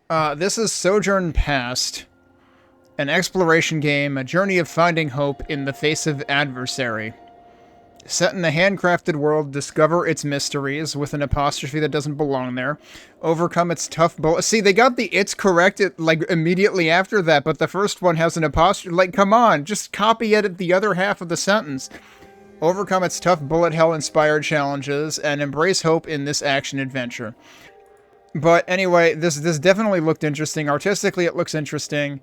This is Sojourn Past, an exploration game, a journey of finding hope in the face of adversary. Set in a handcrafted world, discover its mysteries with an apostrophe that doesn't belong there. Overcome its tough bullet. See, they got the it's correct like immediately after that, but the first one has an apostrophe. Like, come on, just copy edit the other half of the sentence. Overcome its tough bullet hell inspired challenges and embrace hope in this action adventure. But anyway, this definitely looked interesting. Artistically, it looks interesting.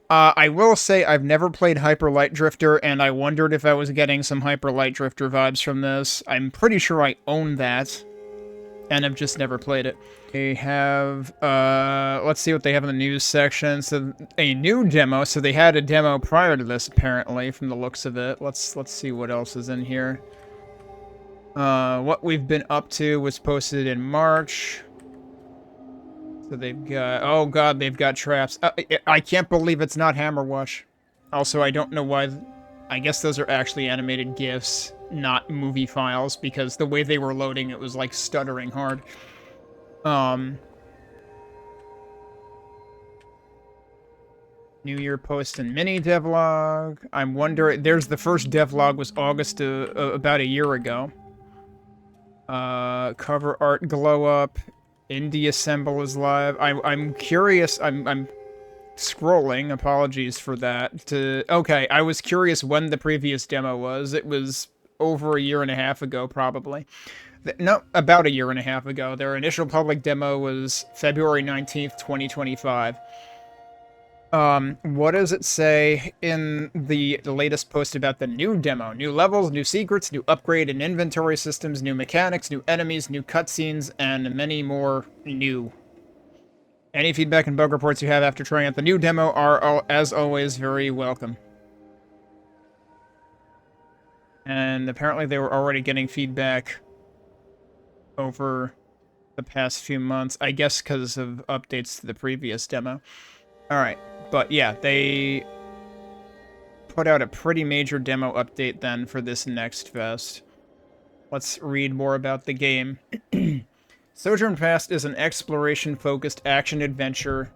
I will say I've never played Hyper Light Drifter, and I wondered if I was getting some Hyper Light Drifter vibes from this. I'm pretty sure I own that, and I've just never played it. They have, let's see what they have in the news section. So, a new demo. So they had a demo prior to this, apparently, from the looks of it. Let's see what else is in here. What we've been up to was posted in March. So they've got, oh god, they've got traps. I can't believe it's not Hammerwash. Also, I don't know why, I guess those are actually animated GIFs, not movie files, because the way they were loading, it was like stuttering hard. New Year post and mini devlog. I'm wondering, there's the first devlog was August, about a year ago. Cover art glow up. Indie Assemble is live. I'm curious. I'm scrolling. Apologies for that. Okay, I was curious when the previous demo was. It was over a year and a half ago, probably. No, about a year and a half ago. Their initial public demo was February 19th, 2025. What does it say in the latest post about the new demo? New levels, new secrets, new upgrade and inventory systems, new mechanics, new enemies, new cutscenes, and many more new. Any feedback and bug reports you have after trying out the new demo are, as always, very welcome. And apparently they were already getting feedback over the past few months, I guess because of updates to the previous demo. Alright. But yeah, they put out a pretty major demo update then for this next fest. Let's read more about the game. Sojourn Past is an exploration-focused action-adventure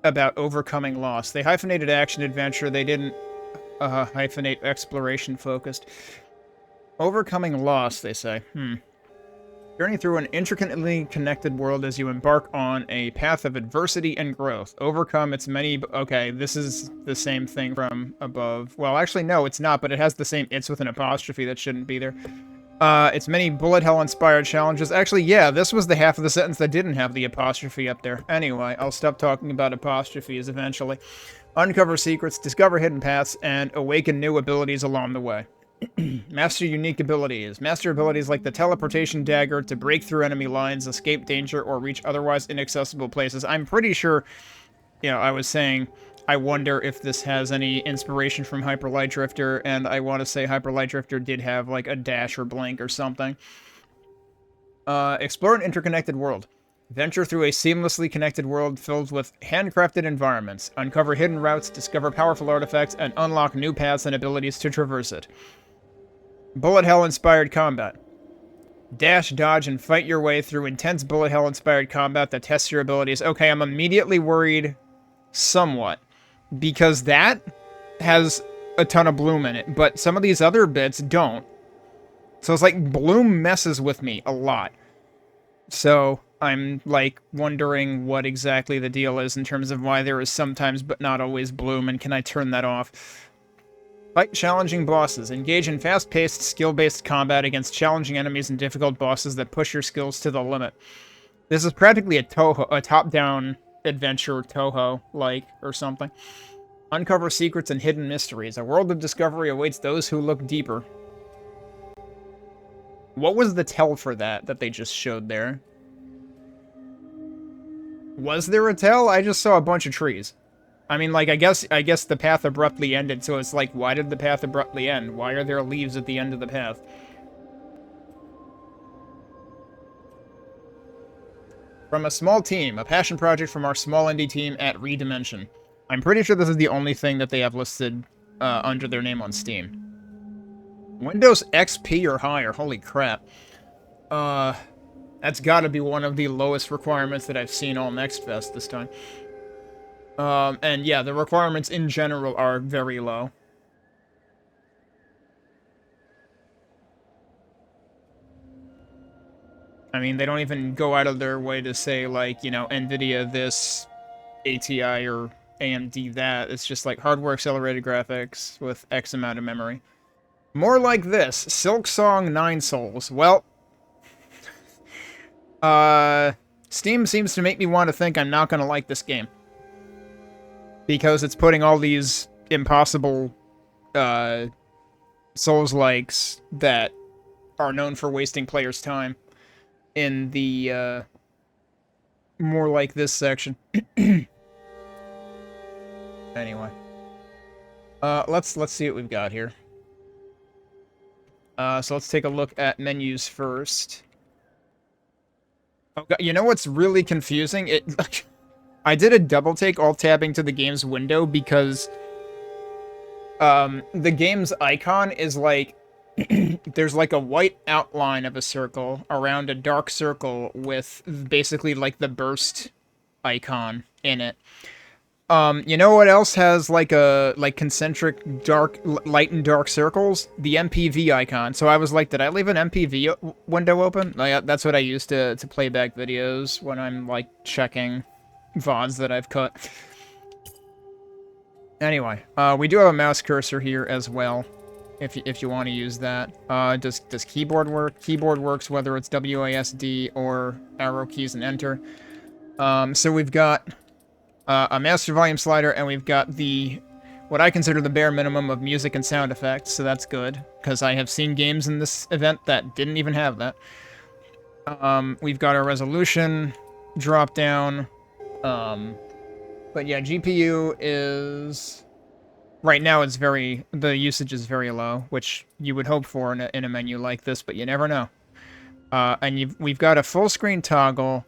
about overcoming loss. They hyphenated action-adventure, they didn't hyphenate exploration-focused. Overcoming loss, they say. Journey through an intricately connected world as you embark on a path of adversity and growth. Overcome its many... Okay, this is the same thing from above. Well, actually, no, it's not, but it has the same it's with an apostrophe that shouldn't be there. Its many bullet hell-inspired challenges. Actually, yeah, this was the half of the sentence that didn't have the apostrophe up there. Anyway, I'll stop talking about apostrophes eventually. Uncover secrets, discover hidden paths, and awaken new abilities along the way. Master unique abilities. Master abilities like the teleportation dagger to break through enemy lines, escape danger, or reach otherwise inaccessible places. I'm pretty sure, you know, I was saying, I wonder if this has any inspiration from Hyper Light Drifter, and I want to say Hyper Light Drifter did have, like, a dash or blink or something. Explore an interconnected world. Venture through a seamlessly connected world filled with handcrafted environments. Uncover hidden routes, discover powerful artifacts, and unlock new paths and abilities to traverse it. Bullet hell-inspired combat. Dash, dodge, and fight your way through intense bullet hell-inspired combat that tests your abilities. Okay, I'm immediately worried somewhat, because that has a ton of bloom in it, but some of these other bits don't. So it's like bloom messes with me a lot. So I'm, like, wondering what exactly the deal is in terms of why there is sometimes but not always bloom, and can I turn that off? Fight challenging bosses. Engage in fast-paced, skill-based combat against challenging enemies and difficult bosses that push your skills to the limit. This is practically a top-down adventure Toho-like or something. Uncover secrets and hidden mysteries. A world of discovery awaits those who look deeper. What was the tell for that they just showed there? Was there a tell? I just saw a bunch of trees. I mean, like, I guess the path abruptly ended, so it's like, why did the path abruptly end? Why are there leaves at the end of the path? From a small team, a passion project from our small indie team at Redimension. I'm pretty sure this is the only thing that they have listed under their name on Steam. Windows XP or higher, holy crap. That's got to be one of the lowest requirements that I've seen all Next Fest this time. And yeah, the requirements in general are very low. I mean, they don't even go out of their way to say, like, you know, NVIDIA this, ATI or AMD that. It's just like hardware accelerated graphics with X amount of memory. More like this, Silksong 9 Souls. Well, Steam seems to make me want to think I'm not going to like this game. Because it's putting all these impossible, Souls-likes that are known for wasting players' time in the, more like this section. Anyway. Let's see what we've got here. So let's take a look at menus first. Oh, God, you know what's really confusing? I did a double take alt-tabbing to the game's window because the game's icon is like there's like a white outline of a circle around a dark circle with basically like the burst icon in it. You know what else has like concentric dark, light and dark circles? The MPV icon. So I was like, did I leave an MPV window open? Like, that's what I use to play back videos when I'm like checking VODs that I've cut. Anyway, we do have a mouse cursor here as well, if you want to use that. Does keyboard work? Keyboard works whether it's WASD or arrow keys and enter. So we've got a master volume slider, and we've got what I consider the bare minimum of music and sound effects, so that's good, because I have seen games in this event that didn't even have that. We've got our resolution drop down, but yeah, GPU is... Right now the usage is very low, which you would hope for in a menu like this, but you never know. And we've got a full screen toggle.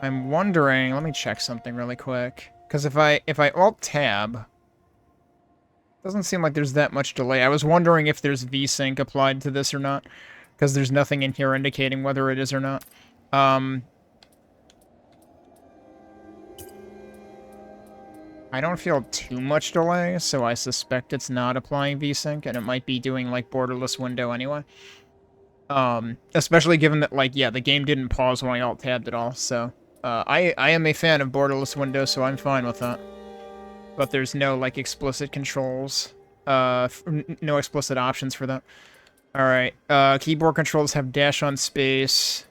I'm wondering, let me check something really quick. Because if I Alt-Tab, doesn't seem like there's that much delay. I was wondering if there's VSync applied to this or not. Because there's nothing in here indicating whether it is or not. I don't feel too much delay, so I suspect it's not applying VSync, and it might be doing, like, borderless window anyway. Especially given that, like, yeah, the game didn't pause when I Alt-Tabbed at all, so... I am a fan of borderless windows, so I'm fine with that. But there's no, like, explicit controls. No explicit options for that. Alright, keyboard controls have dash on space.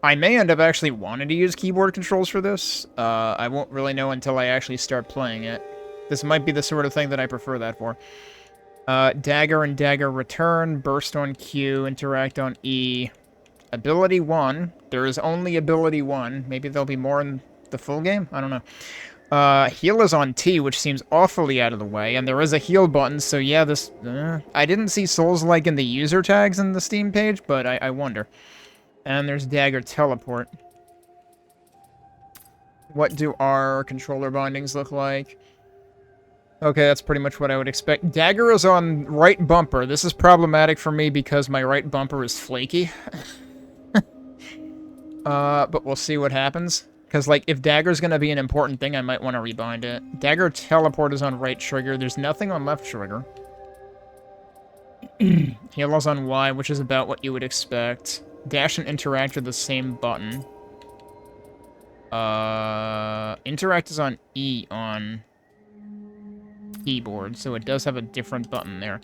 I may end up actually wanting to use keyboard controls for this. I won't really know until I actually start playing it. This might be the sort of thing that I prefer that for. Dagger and dagger return, burst on Q, interact on E. Ability 1. There is only ability 1. Maybe there'll be more in the full game? I don't know. Heal is on T, which seems awfully out of the way, and there is a heal button, so yeah, this... I didn't see Souls-like in the user tags in the Steam page, but I wonder. And there's dagger teleport. What do our controller bindings look like? Okay, that's pretty much what I would expect. Dagger is on right bumper. This is problematic for me because my right bumper is flaky. But we'll see what happens. Because, like, if dagger's gonna be an important thing, I might want to rebind it. Dagger teleport is on right trigger. There's nothing on left trigger. Heal is on Y, which is about what you would expect. Dash and interact are the same button. Interact is on E on keyboard, so it does have a different button there.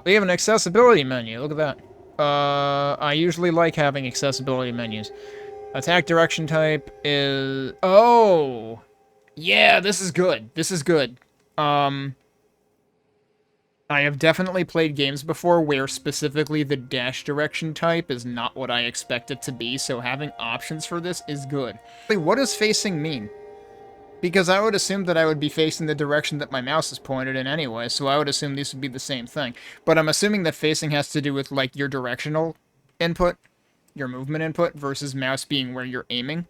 We have an accessibility menu. Look at that. I usually like having accessibility menus. Attack direction type is... Oh! Yeah, this is good. This is good. I have definitely played games before where specifically the dash direction type is not what I expect it to be, so having options for this is good. What does facing mean? Because I would assume that I would be facing the direction that my mouse is pointed in anyway, so I would assume these would be the same thing. But I'm assuming that facing has to do with, like, your directional input, your movement input, versus mouse being where you're aiming.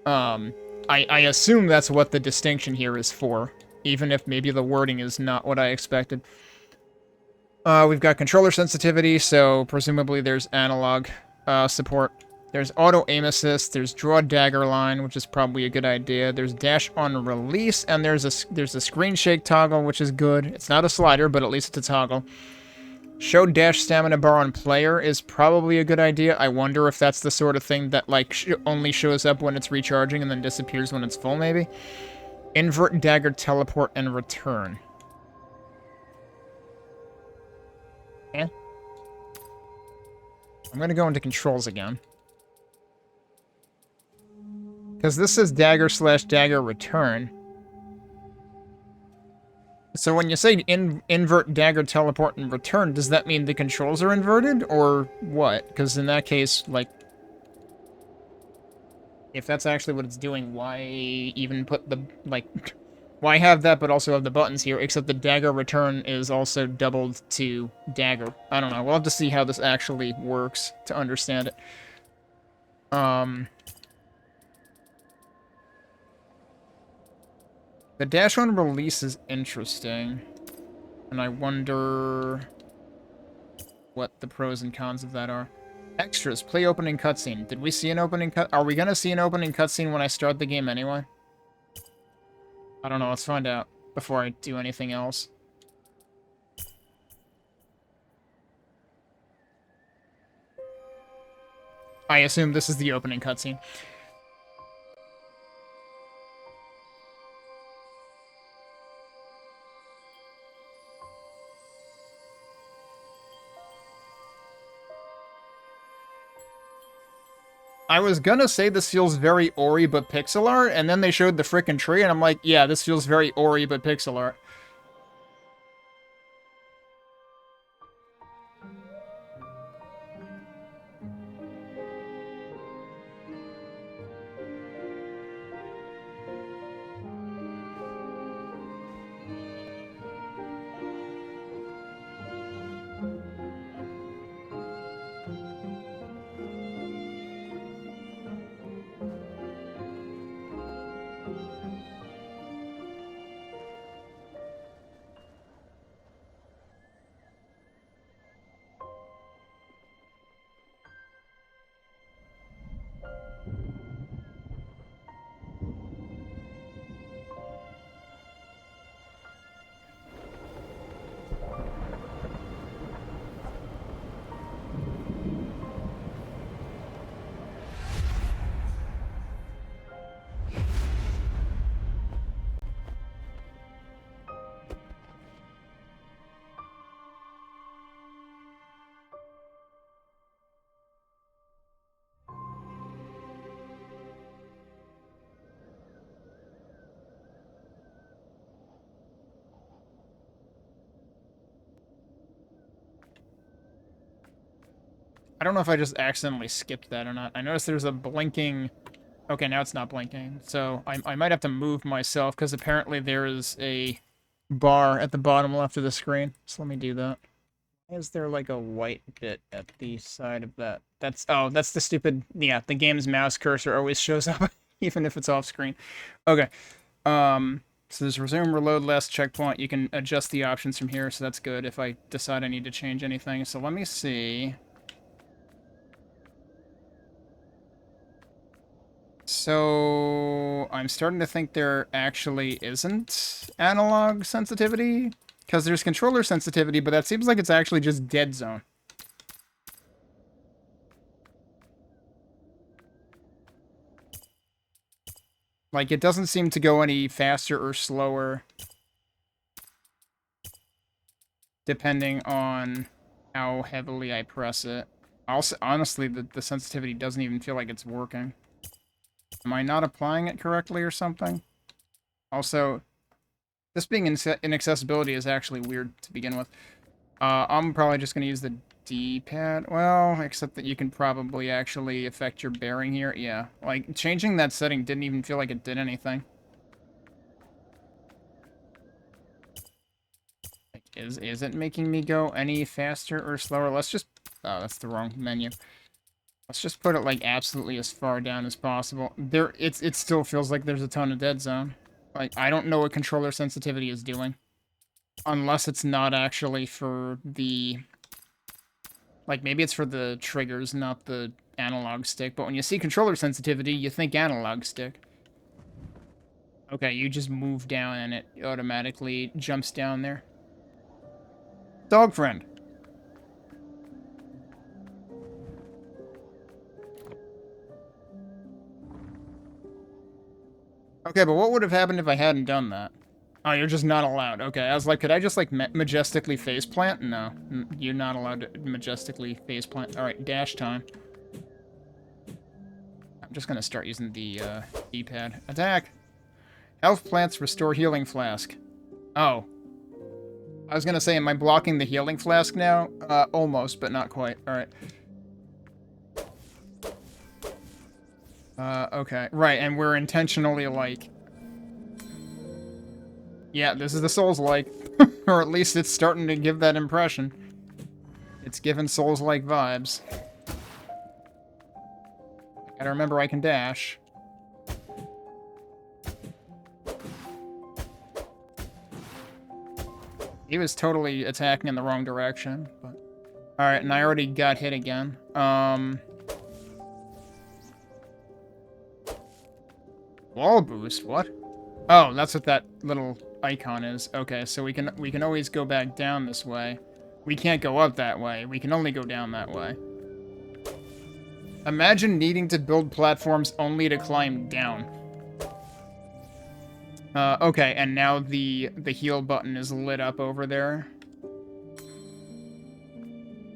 I assume that's what the distinction here is for, even if maybe the wording is not what I expected. We've got controller sensitivity, so presumably there's analog support. There's auto aim assist, there's draw dagger line, which is probably a good idea. There's dash on release, and there's a screen shake toggle, which is good. It's not a slider, but at least it's a toggle. Show dash stamina bar on player is probably a good idea. I wonder if that's the sort of thing that, like, only shows up when it's recharging and then disappears when it's full, maybe. Invert dagger teleport and return. Eh? I'm gonna go into controls again. Because this says dagger/dagger return. So when you say invert dagger teleport and return, does that mean the controls are inverted or what? Because in that case, like, if that's actually what it's doing, why even put the, like, why have that but also have the buttons here, except the dagger return is also doubled to dagger. I don't know. We'll have to see how this actually works to understand it. The dash on release is interesting, and I wonder what the pros and cons of that are. Extras, play opening cutscene. Did we see an opening cut? Are we gonna see an opening cutscene when I start the game anyway? I don't know, let's find out before I do anything else. I assume this is the opening cutscene. I was gonna say this feels very Ori but pixel art, and then they showed the frickin' tree, and I'm like, yeah, this feels very Ori but pixel art. I don't know if I just accidentally skipped that or not. I noticed there's a blinking... Okay, now it's not blinking. So I might have to move myself, because apparently there is a bar at the bottom left of the screen. So let me do that. Why is there, like, a white bit at the side of that? Oh, that's the stupid... Yeah, the game's mouse cursor always shows up, even if it's off screen. Okay. So there's resume, reload, last checkpoint. You can adjust the options from here, so that's good if I decide I need to change anything. So let me see... So I'm starting to think there actually isn't analog sensitivity, because there's controller sensitivity, but that seems like it's actually just dead zone. Like, it doesn't seem to go any faster or slower depending on how heavily I press it. Also, honestly, the sensitivity doesn't even feel like it's working. Am I not applying it correctly or something? Also, this being inaccessibility is actually weird to begin with. I'm probably just going to use the D-pad. Well, except that you can probably actually affect your bearing here. Yeah, like, changing that setting didn't even feel like it did anything. Like, is it making me go any faster or slower? Let's just... Oh, that's the wrong menu. Let's just put it, like, absolutely as far down as possible. It still feels like there's a ton of dead zone. Like, I don't know what controller sensitivity is doing. Unless it's not actually for the Like, maybe it's for the triggers, not the analog stick, but when you see controller sensitivity, you think analog stick. Okay, you just move down and it automatically jumps down there. Dog friend. Okay, but what would have happened if I hadn't done that? Oh, you're just not allowed. Okay, I was like, could I just, like, majestically faceplant? No, you're not allowed to majestically faceplant. Alright, dash time. I'm just gonna start using the, D-pad. Attack! Health plants restore healing flask. Oh. I was gonna say, am I blocking the healing flask now? Almost, but not quite. Alright. Okay. Right, and we're intentionally, like... Yeah, this is the Souls-like. Or at least it's starting to give that impression. It's giving Souls-like vibes. Gotta remember I can dash. He was totally attacking in the wrong direction, but... Alright, and I already got hit again. Wall boost, what? Oh, that's what that little icon is. Okay, so we can always go back down this way. We can't go up that way. We can only go down that way. Imagine needing to build platforms only to climb down. Okay, and now the heal button is lit up over there.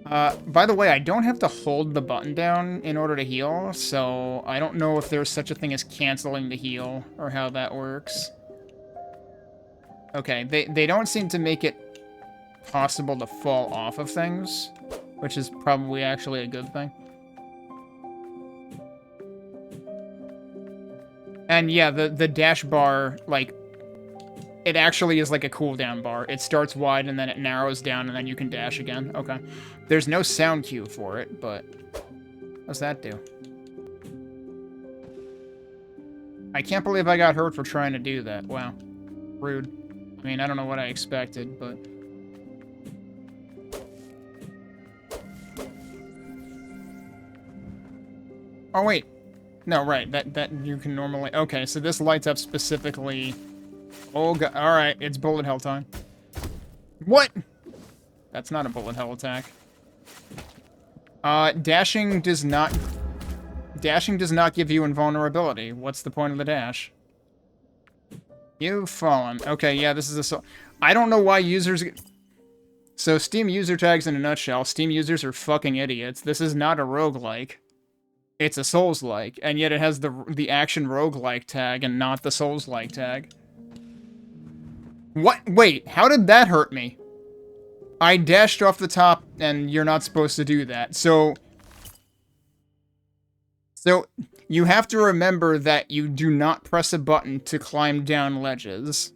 By the way, I don't have to hold the button down in order to heal, so I don't know if there's such a thing as canceling the heal, or how that works. Okay, they don't seem to make it possible to fall off of things, which is probably actually a good thing. And yeah, the dash bar, like, it actually is like a cooldown bar. It starts wide and then it narrows down and then you can dash again. Okay. There's no sound cue for it, but what's that do? I can't believe I got hurt for trying to do that. Wow. Rude. I mean, I don't know what I expected, but... Oh, wait. No, right. That you can normally... Okay, so this lights up specifically... Oh, God. Alright, it's bullet hell time. What? That's not a bullet hell attack. Dashing does not give you invulnerability. What's the point of the dash? You've fallen. Okay, yeah, this is a... I don't know why users... So, Steam user tags in a nutshell. Steam users are fucking idiots. This is not a roguelike. It's a Souls-like, and yet it has the action roguelike tag and not the Souls-like tag. What? Wait, how did that hurt me? I dashed off the top, and you're not supposed to do that. So, you have to remember that you do not press a button to climb down ledges.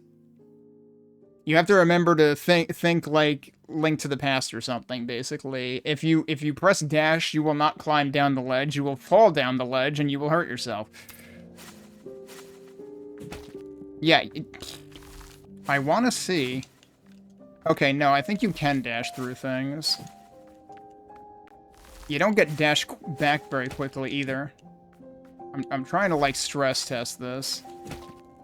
You have to remember to think like Link to the Past or something, basically. If you press dash, you will not climb down the ledge, you will fall down the ledge, and you will hurt yourself. Yeah, I want to see... Okay, no, I think you can dash through things. You don't get dash back very quickly, either. I'm trying to, like, stress test this.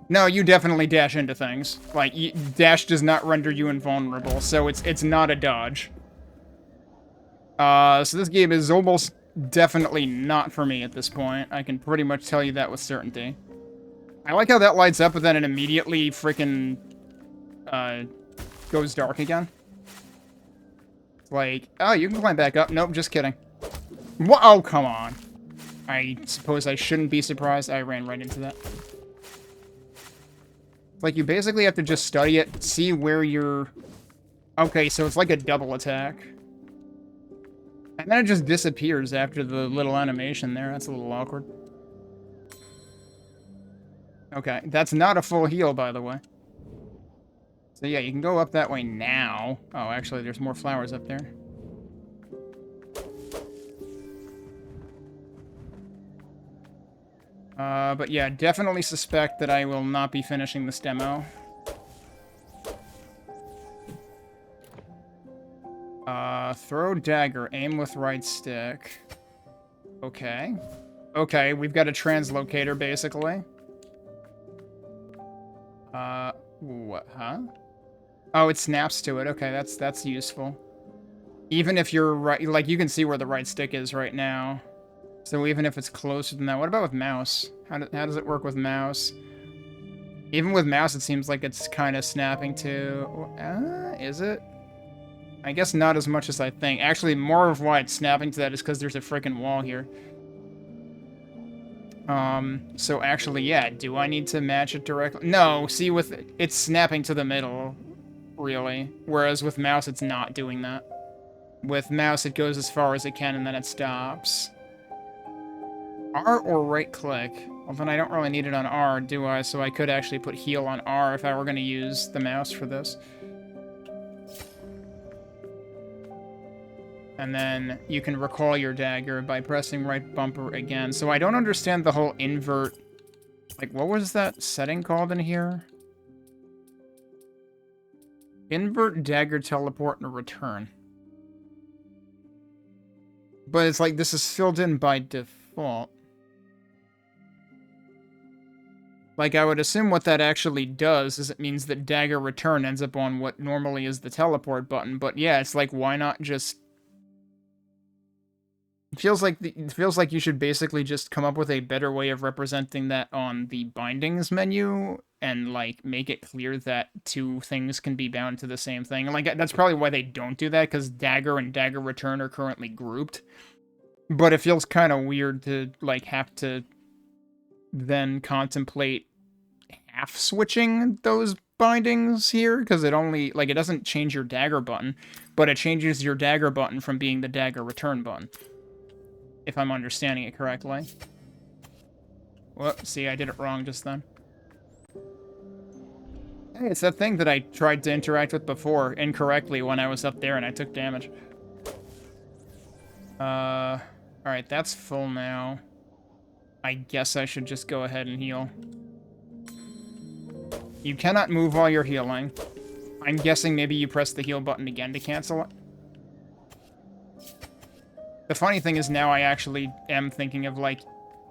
No, you definitely dash into things. Like, dash does not render you invulnerable, so it's not a dodge. So this game is almost definitely not for me at this point. I can pretty much tell you that with certainty. I like how that lights up, but then it immediately freaking... goes dark again. It's like, oh, you can climb back up. Nope, just kidding. What? Oh, come on. I suppose I shouldn't be surprised. I ran right into that. It's like, you basically have to just study it, see where you're... Okay, so it's like a double attack. And then it just disappears after the little animation there. That's a little awkward. Okay, that's not a full heal, by the way. So yeah, you can go up that way now. Oh, actually, there's more flowers up there. But yeah, definitely suspect that I will not be finishing this demo. throw dagger, aim with right stick. Okay. Okay, we've got a translocator, basically. What, huh? Oh, it snaps to it. Okay, that's useful. Even if you're right, like, you can see where the right stick is right now. So even if it's closer than that, what about with mouse? How does it work with mouse? Even with mouse, it seems like it's kind of snapping to... is it? I guess not as much as I think. Actually, more of why it's snapping to that is because there's a freaking wall here. So actually, yeah, do I need to match it directly? No, see, with it's snapping to the middle, really. Whereas with mouse, it's not doing that. With mouse, it goes as far as it can, and then it stops. R or right-click? Well, then I don't really need it on R, do I? So I could actually put heal on R if I were going to use the mouse for this. And then you can recall your dagger by pressing right bumper again. So I don't understand the whole invert... Like, what was that setting called in here? Invert, dagger, teleport, and return. But it's like this is filled in by default. Like, I would assume what that actually does is it means that dagger return ends up on what normally is the teleport button. But yeah, it's like, why not just... It feels like you should basically just come up with a better way of representing that on the bindings menu and like make it clear that two things can be bound to the same thing. And like that's probably why they don't do that, because dagger and dagger return are currently grouped. But it feels kind of weird to like have to then contemplate half switching those bindings here, because it only like it doesn't change your dagger button, but it changes your dagger button from being the dagger return button. If I'm understanding it correctly. Whoop, see, I did it wrong just then. Hey, it's that thing that I tried to interact with before incorrectly when I was up there and I took damage. Alright, that's full now. I guess I should just go ahead and heal. You cannot move while you're healing. I'm guessing maybe you press the heal button again to cancel it. The funny thing is now I actually am thinking of, like,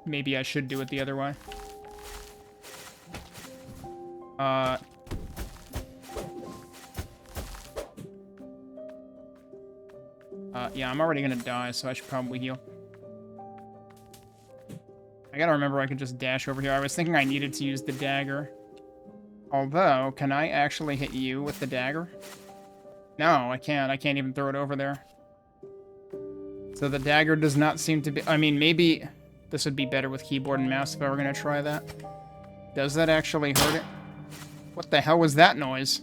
maybe I should do it the other way. Yeah, I'm already gonna die, so I should probably heal. I gotta remember I could just dash over here. I was thinking I needed to use the dagger. Although, can I actually hit you with the dagger? No, I can't. I can't even throw it over there. So the dagger does not seem to be... I mean, maybe this would be better with keyboard and mouse if I were going to try that. Does that actually hurt it? What the hell was that noise?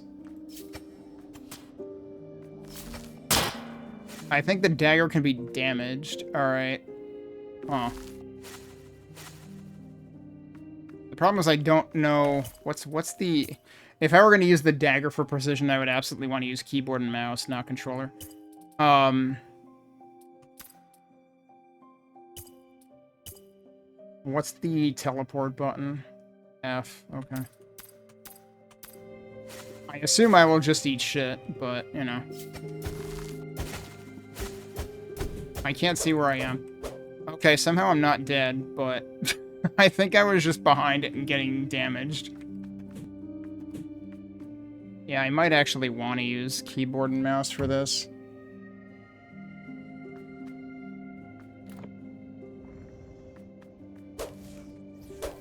I think the dagger can be damaged. Alright. Huh. The problem is I don't know... What's the... If I were going to use the dagger for precision, I would absolutely want to use keyboard and mouse, not controller. What's the teleport button? F, okay. I assume I will just eat shit, but, you know. I can't see where I am. Okay, somehow I'm not dead, but I think I was just behind it and getting damaged. Yeah, I might actually want to use keyboard and mouse for this.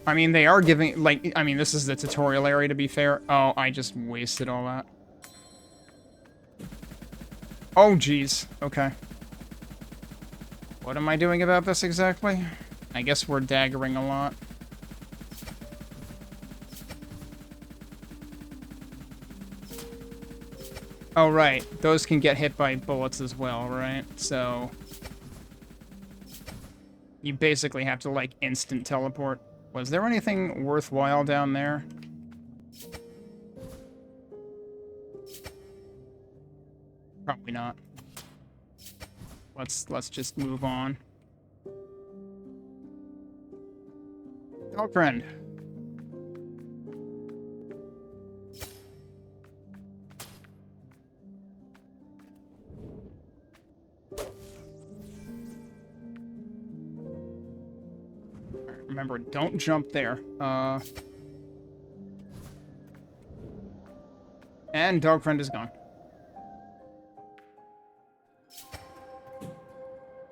I mean, they are giving, like, I mean, this is the tutorial area, to be fair. Oh, I just wasted all that. Oh, jeez. Okay. What am I doing about this exactly? I guess we're daggering a lot. Oh, right. Those can get hit by bullets as well, right? So... you basically have to, like, instant teleport. Was there anything worthwhile down there? Probably not. Let's just move on. Oh, friend. remember, don't jump there. And dog friend is gone.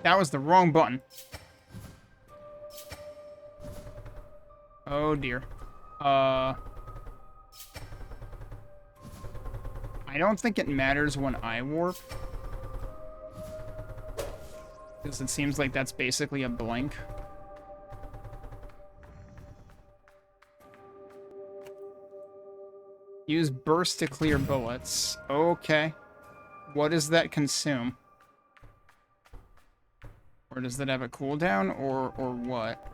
That was the wrong button. Oh dear. I don't think it matters when I warp. Because it seems like that's basically a blank. Use burst to clear bullets. Okay. What does that consume? Or does that have a cooldown, or what?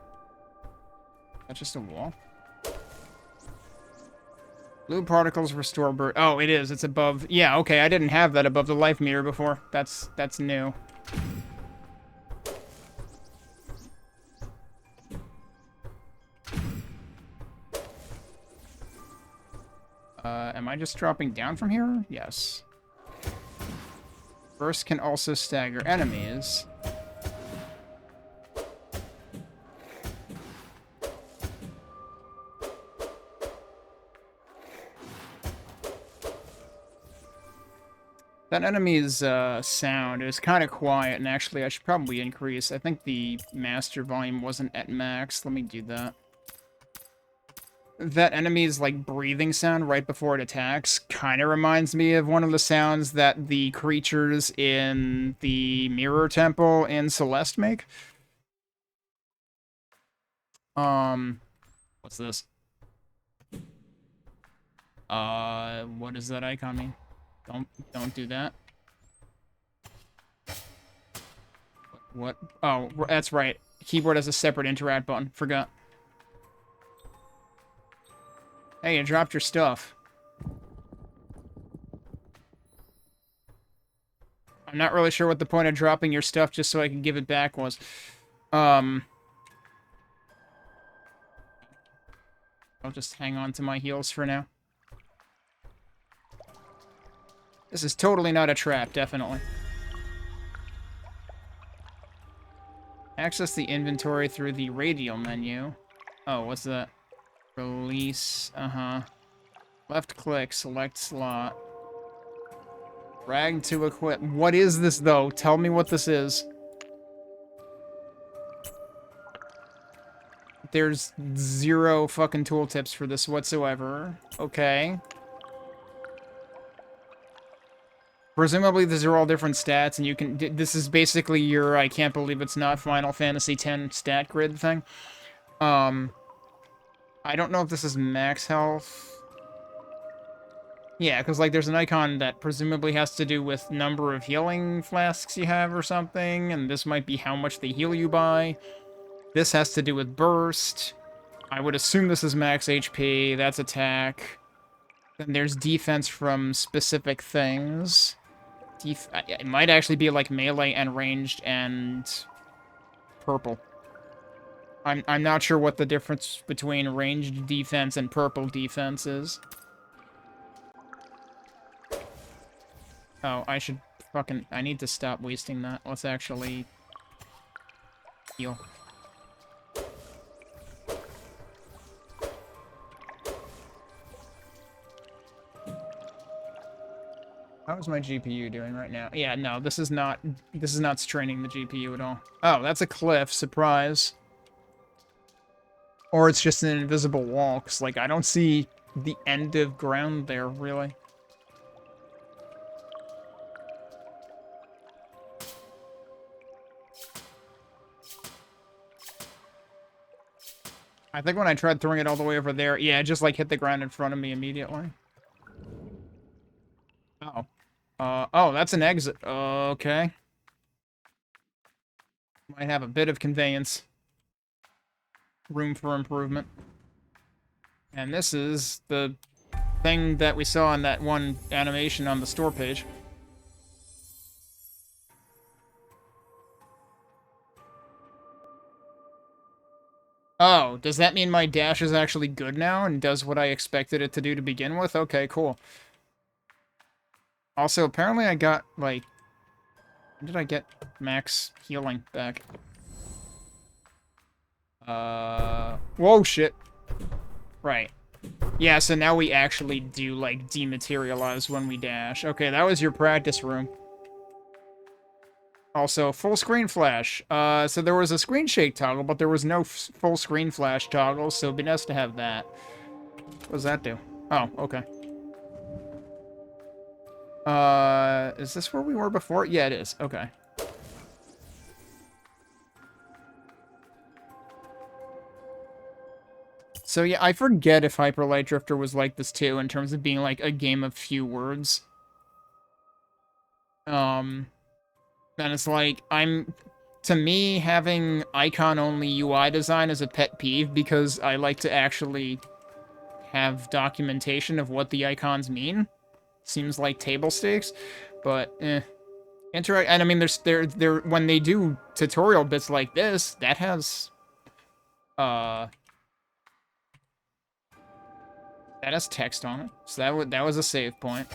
That's just a wall? Blue particles restore burst. Oh, it is. It's above. Yeah, okay. I didn't have that above the life meter before. That's new. Am I just dropping down from here? Yes. Burst can also stagger enemies. That enemy's sound is kind of quiet, and actually I should probably increase. I think the master volume wasn't at max. Let me do that. That enemy's, like, breathing sound right before it attacks kind of reminds me of one of the sounds that the creatures in the Mirror Temple in Celeste make. What's this? What does that icon mean? Don't do that. What? Oh, that's right. Keyboard has a separate interact button. Forgot. Hey, you dropped your stuff. I'm not really sure what the point of dropping your stuff just so I can give it back was. I'll just hang on to my heels for now. This is totally not a trap, definitely. Access the inventory through the radial menu. Oh, what's that? Release, Left click, select slot. Drag to equip. What is this, though? Tell me what this is. There's zero fucking tooltips for this whatsoever. Okay. Presumably these are all different stats, and you can... This is basically your I can't believe it's not Final Fantasy X stat grid thing. I don't know if this is max health. Yeah, because, like, there's an icon that presumably has to do with number of healing flasks you have or something, and this might be how much they heal you by. This has to do with burst. I would assume this is max HP. That's attack. Then there's defense from specific things. It might actually be, like, melee and ranged and purple. I'm not sure what the difference between ranged defense and purple defense is. Oh, I should fucking... I need to stop wasting that. Let's actually... heal. How's my GPU doing right now? Yeah, no, this is not straining the GPU at all. Oh, that's a cliff. Surprise. Or it's just an invisible wall, because, like, I don't see the end of ground there, really. I think when I tried throwing it all the way over there, yeah, it just, like, hit the ground in front of me immediately. Oh. Oh, that's an exit. Okay. Might have a bit of conveyance. Room for improvement. And this is the thing that we saw in that one animation on the store page. Oh, does that mean my dash is actually good now and does what I expected it to do to begin with? Okay, cool. Also, apparently I got, like... When did I get max healing back? Whoa, shit. Right. Yeah, so now we actually do, like, dematerialize when we dash. Okay, that was your practice room. Also, full screen flash. So there was a screen shake toggle, but there was no full screen flash toggle, so it'd be nice to have that. What does that do? Oh, okay. Is this where we were before? Yeah, it is. Okay. So yeah, I forget if Hyper Light Drifter was like this too, in terms of being like a game of few words. And it's like, to me, having icon-only UI design is a pet peeve because I like to actually have documentation of what the icons mean. Seems like table stakes, but interact. And I mean, they're when they do tutorial bits like this, that has uh that has text on it, so that was a save point.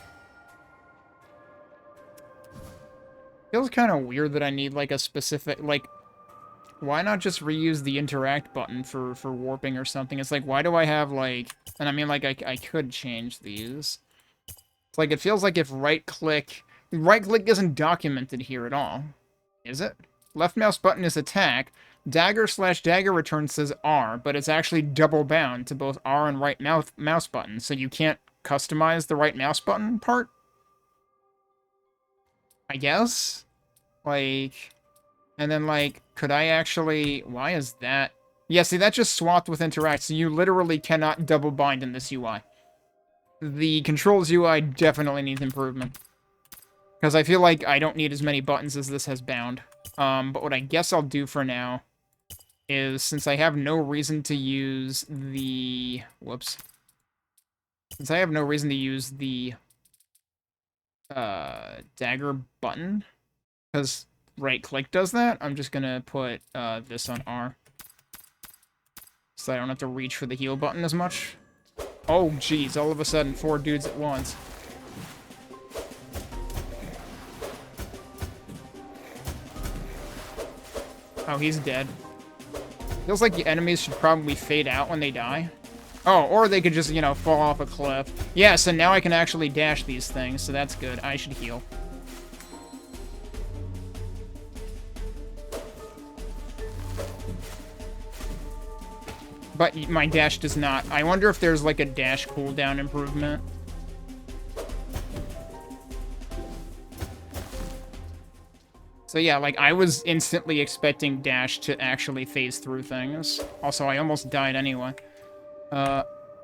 Feels kind of weird that I need like a specific like. Why not just reuse the interact button for warping or something? It's like, why do I have like? And I mean, like I could change these. It's like it feels like if right click isn't documented here at all. Is it? Left mouse button is attack. Dagger/dagger return says R, but it's actually double bound to both R and right mouse button, so you can't customize the right mouse button part? I guess? Like, and then like, could I actually, why is that? Yeah, see, that just swapped with interact, so you literally cannot double bind in this UI. The controls UI definitely needs improvement. Because I feel like I don't need as many buttons as this has bound. But what I guess I'll do for now is, since I have no reason to use the... Whoops. Since I have no reason to use the dagger button, because right-click does that, I'm just gonna put this on R. So I don't have to reach for the heal button as much. Oh, jeez, all of a sudden, 4 dudes at once. Oh, he's dead. Feels like the enemies should probably fade out when they die. Oh, or they could just, you know, fall off a cliff. Yeah, so now I can actually dash these things, so that's good. I should heal. But my dash does not. I wonder if there's, like, a dash cooldown improvement. So yeah, like, I was instantly expecting dash to actually phase through things. Also, I almost died anyway.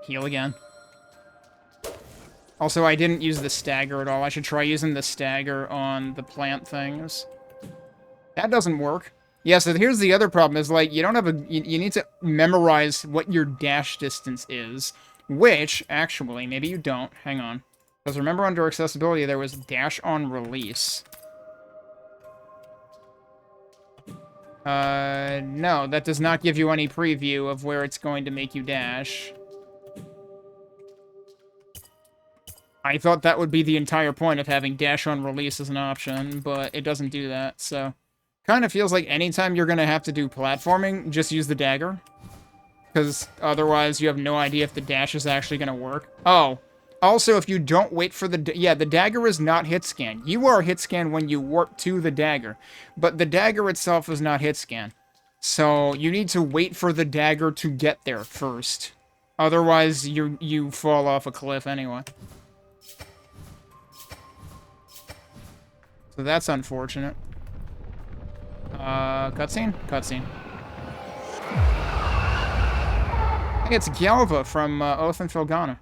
Heal again. Also, I didn't use the stagger at all. I should try using the stagger on the plant things. That doesn't work. Yeah, so here's the other problem, is, like, you don't have a... You need to memorize what your dash distance is. Which, actually, maybe you don't. Hang on. Because remember, under accessibility, there was dash on release. No, that does not give you any preview of where it's going to make you dash. I thought that would be the entire point of having dash on release as an option, but it doesn't do that, so... Kind of feels like anytime you're gonna have to do platforming, just use the dagger. Because otherwise you have no idea if the dash is actually gonna work. Oh, also if you don't wait for the... Yeah, the dagger is not hit scan. You are hit scan when you warp to the dagger. But the dagger itself is not hit scan. So you need to wait for the dagger to get there first. Otherwise you fall off a cliff anyway. So that's unfortunate. Cutscene? Cutscene. I think it's Galva from Oath and Felgana.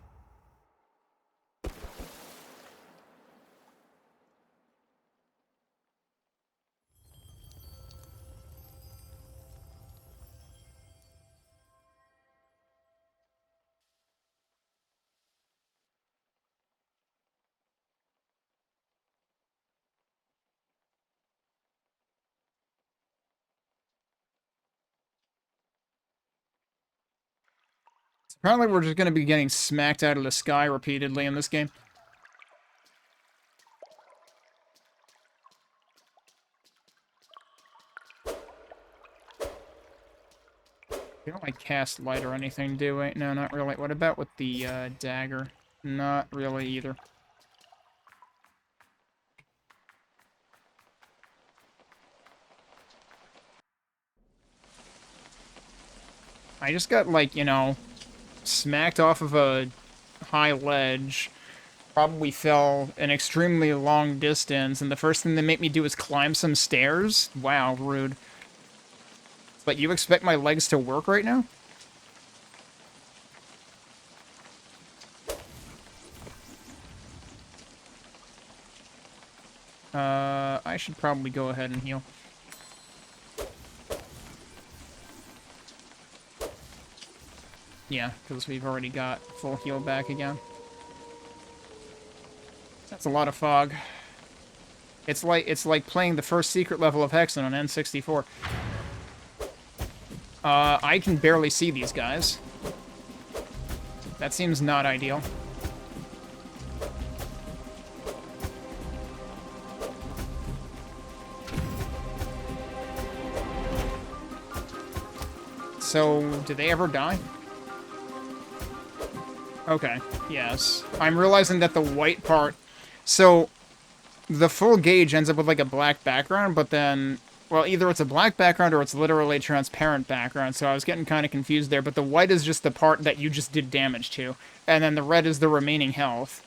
Apparently we're just going to be getting smacked out of the sky repeatedly in this game. like cast light or anything, do we? No, not really. What about with the dagger? Not really either. I just got, like, you know, smacked off of a high ledge. Probably fell an extremely long distance, and the first thing they make me do is climb some stairs? Wow, rude. But you expect my legs to work right now? I should probably go ahead and heal. Yeah, because we've already got full heal back again. That's a lot of fog. It's like playing the first secret level of Hexen on N64. I can barely see these guys. That seems not ideal. So, do they ever die? Okay, yes. I'm realizing that the white part... So, the full gauge ends up with, like, a black background, but then... Well, either it's a black background or it's literally a transparent background, so I was getting kind of confused there. But the white is just the part that you just did damage to, and then the red is the remaining health.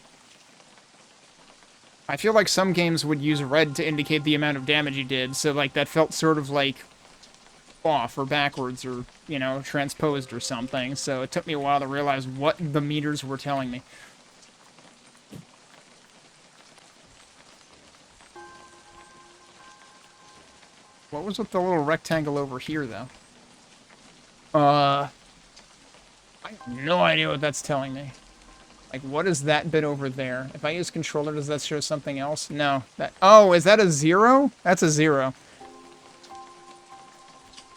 I feel like some games would use red to indicate the amount of damage you did, so, like, that felt sort of, like, off or backwards or, you know, transposed or something. So it took me a while to realize what the meters were telling me. What was with the little rectangle over here, though? I have no idea what that's telling me. Like, what is that bit over there? If I use controller, does that show something else? No. That. Oh, is that a 0? That's a 0.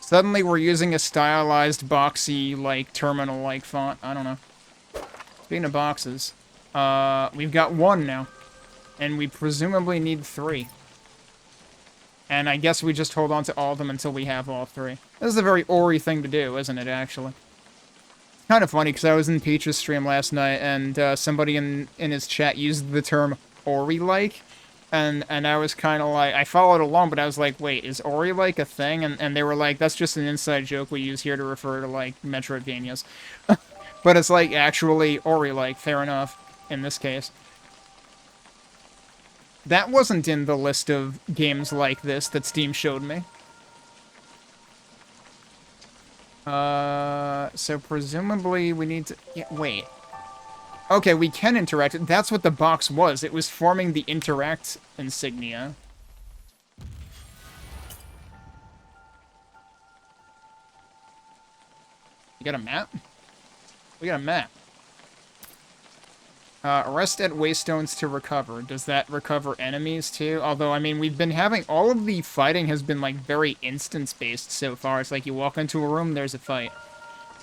Suddenly we're using a stylized, boxy, like, terminal-like font. I don't know. Speaking of boxes, we've got 1 now. And we presumably need 3. And I guess we just hold on to all of them until we have all 3. This is a very Ori thing to do, isn't it, actually? It's kind of funny, because I was in Peach's stream last night, and somebody in his chat used the term Ori-like. And I was kind of like, I followed along, but I was like, wait, is Ori-like a thing? And they were like, that's just an inside joke we use here to refer to, like, Metroidvanias. But it's, like, actually Ori-like, fair enough, in this case. That wasn't in the list of games like this that Steam showed me. So presumably we need to... Yeah, wait. Okay, we can interact. That's what the box was. It was forming the interact insignia. You got a map? We got a map. Rest at waystones to recover. Does that recover enemies, too? Although, I mean, we've been having... All of the fighting has been, like, very instance-based so far. It's like you walk into a room, there's a fight.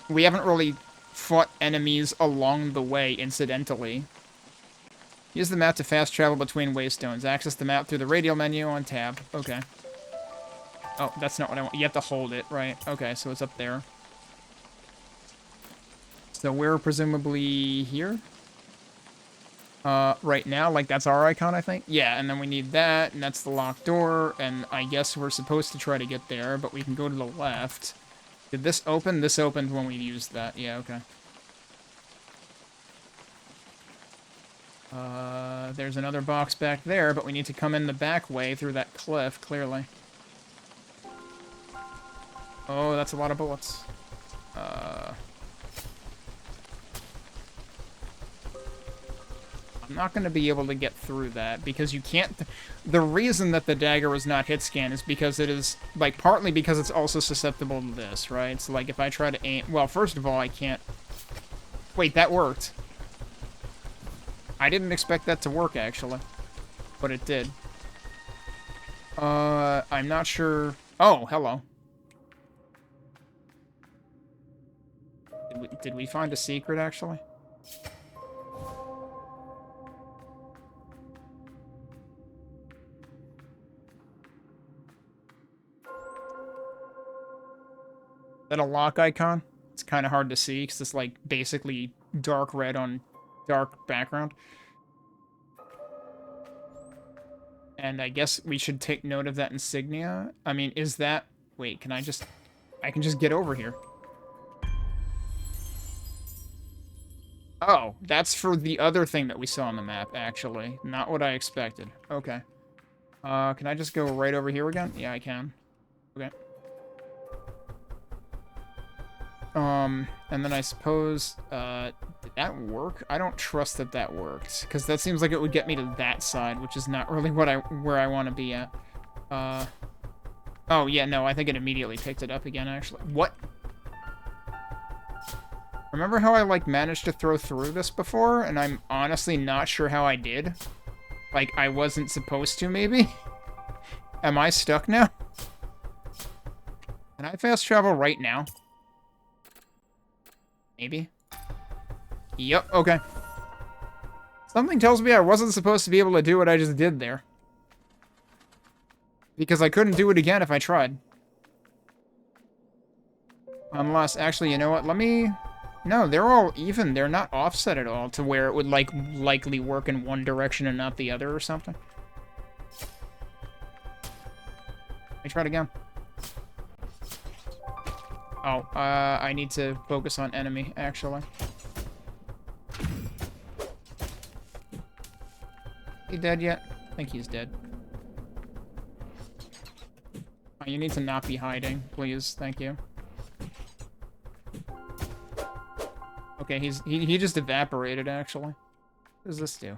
We haven't really fought enemies along the way, incidentally. Use the map to fast travel between waystones. Access the map through the radial menu on tab. Okay. Oh, that's not what I want. You have to hold it, right? Okay, so it's up there. So we're presumably here? Right now, like, that's our icon, I think? Yeah, and then we need that, and that's the locked door, and I guess we're supposed to try to get there, but we can go to the left. Did this open? This opened when we used that. Yeah, okay. There's another box back there, but we need to come in the back way through that cliff, clearly. Oh, that's a lot of bullets. I'm not going to be able to get through that, because you can't... The reason that the dagger was not hit scan is because it is, like, partly because it's also susceptible to this, right? So, like, if I try to aim... Well, first of all, I can't... Wait, that worked. I didn't expect that to work, actually. But it did. I'm not sure... Oh, hello. Did we find a secret, actually? Is that a lock icon? It's kind of hard to see because it's like basically dark red on dark background. And I guess we should take note of that insignia. I mean, is that... Wait, can I just... I can just get over here. Oh, that's for the other thing that we saw on the map, actually. Not what I expected. Okay. Can I just go right over here again? Yeah, I can. Okay. And then I suppose, did that work? I don't trust that that worked, because that seems like it would get me to that side, which is not really where I want to be at. Oh, yeah, no, I think it immediately picked it up again, actually. What? Remember how I, like, managed to throw through this before, and I'm honestly not sure how I did? Like, I wasn't supposed to, maybe? Am I stuck now? Can I fast travel right now? Maybe? Yep, okay. Something tells me I wasn't supposed to be able to do what I just did there. Because I couldn't do it again if I tried. Unless, actually, you know what? Let me... No, they're all even. They're not offset at all to where it would, like, likely work in one direction and not the other or something. Let me try it again. Oh, I need to focus on enemy, actually. He dead yet? I think he's dead. Oh, you need to not be hiding, please. Thank you. Okay, he just evaporated, actually. What does this do?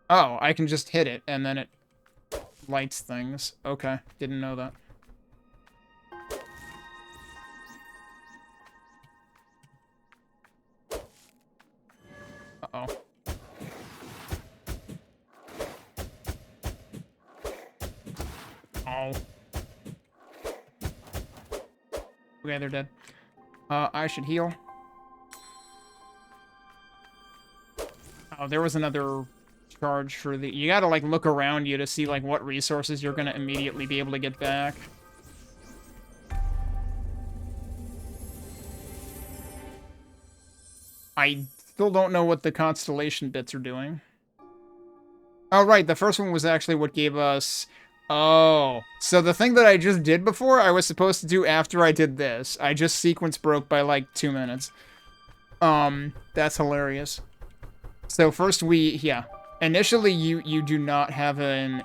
Oh, I can just hit it, and then it lights things. Okay, didn't know that. Uh-oh. Oh. Okay, they're dead. I should heal. Oh, there was another charge for the... You gotta, like, look around you to see, like, what resources you're gonna immediately be able to get back. I still don't know what the constellation bits are doing. Oh, right, the first one was actually what gave us... Oh, so the thing that I just did before, I was supposed to do after I did this. I just sequence broke by, like, 2 minutes. That's hilarious. So first yeah. Initially, you do not have an,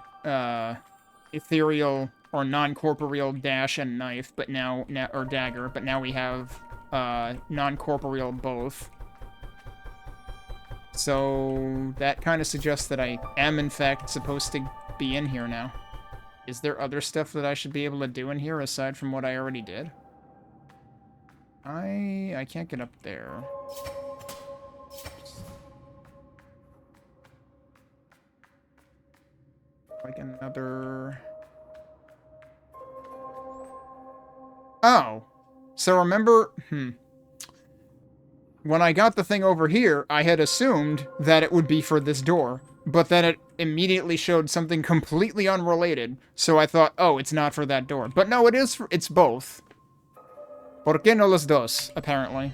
ethereal or non-corporeal dash and knife, but now, or dagger, but now we have, non-corporeal both. So that kind of suggests that I am, in fact, supposed to be in here now. Is there other stuff that I should be able to do in here aside from what I already did? I can't get up there. Like another... Oh. So remember... When I got the thing over here, I had assumed that it would be for this door. But then it immediately showed something completely unrelated. So I thought, oh, it's not for that door. But no, it is it's both. ¿Por qué no los dos, apparently?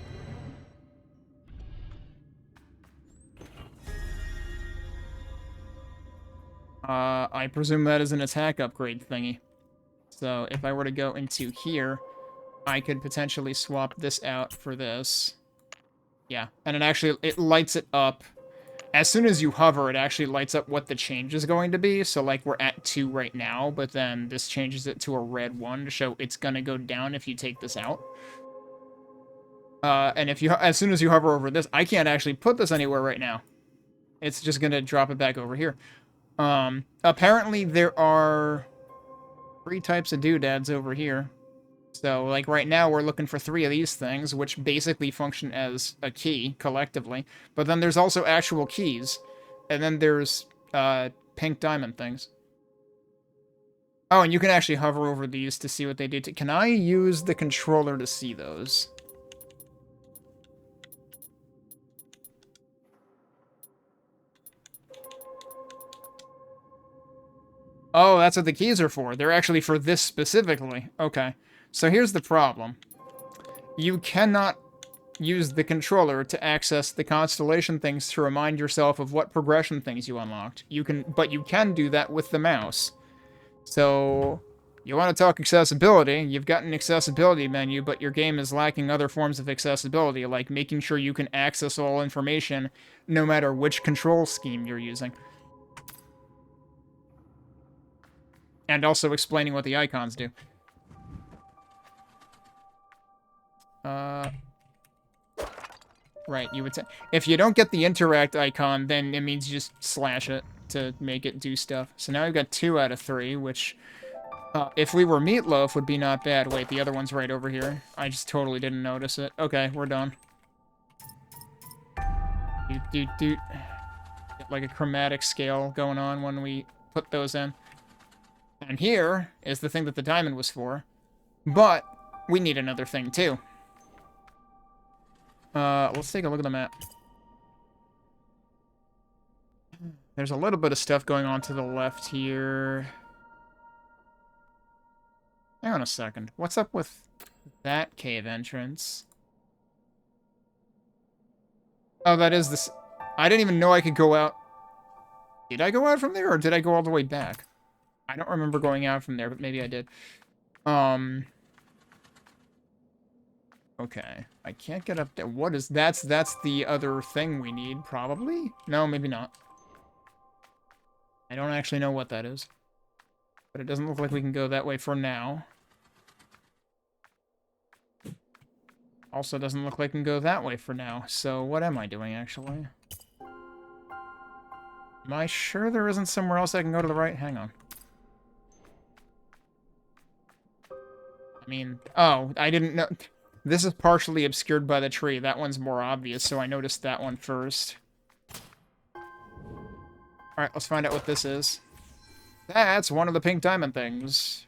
I presume that is an attack upgrade thingy. So if I were to go into here, I could potentially swap this out for this. Yeah, and it lights it up. As soon as you hover, it actually lights up what the change is going to be. So, like, we're at 2 right now, but then this changes it to a red 1 to show it's gonna go down if you take this out. And as soon as you hover over this, I can't actually put this anywhere right now. It's just gonna drop it back over here. Apparently there are 3 types of doodads over here. So, like, right now we're looking for 3 of these things, which basically function as a key, collectively. But then there's also actual keys. And then there's, pink diamond things. Oh, and you can actually hover over these to see what they do. Can I use the controller to see those? Oh, that's what the keys are for. They're actually for this specifically. Okay. So here's the problem. You cannot use the controller to access the constellation things to remind yourself of what progression things you unlocked. But you can do that with the mouse. So, you want to talk accessibility, you've got an accessibility menu, but your game is lacking other forms of accessibility, like making sure you can access all information no matter which control scheme you're using. And also explaining what the icons do. Right, you would say. If you don't get the interact icon, then it means you just slash it to make it do stuff. So now we've got 2 out of 3, which... if we were Meatloaf, would be not bad. Wait, the other one's right over here. I just totally didn't notice it. Okay, we're done. Doot. Get like a chromatic scale going on when we put those in. And here is the thing that the diamond was for. But we need another thing, too. Let's take a look at the map. There's a little bit of stuff going on to the left here. Hang on a second. What's up with that cave entrance? Oh, that is this. I didn't even know I could go out. Did I go out from there, or did I go all the way back? I don't remember going out from there, but maybe I did. Okay. I can't get up there. What is... That's the other thing we need, probably? No, maybe not. I don't actually know what that is. But it doesn't look like we can go that way for now. Also doesn't look like we can go that way for now. So what am I doing, actually? Am I sure there isn't somewhere else I can go to the right? Hang on. I mean... Oh, I didn't know... This is partially obscured by the tree. That one's more obvious, so I noticed that one first. Alright, let's find out what this is. That's one of the pink diamond things.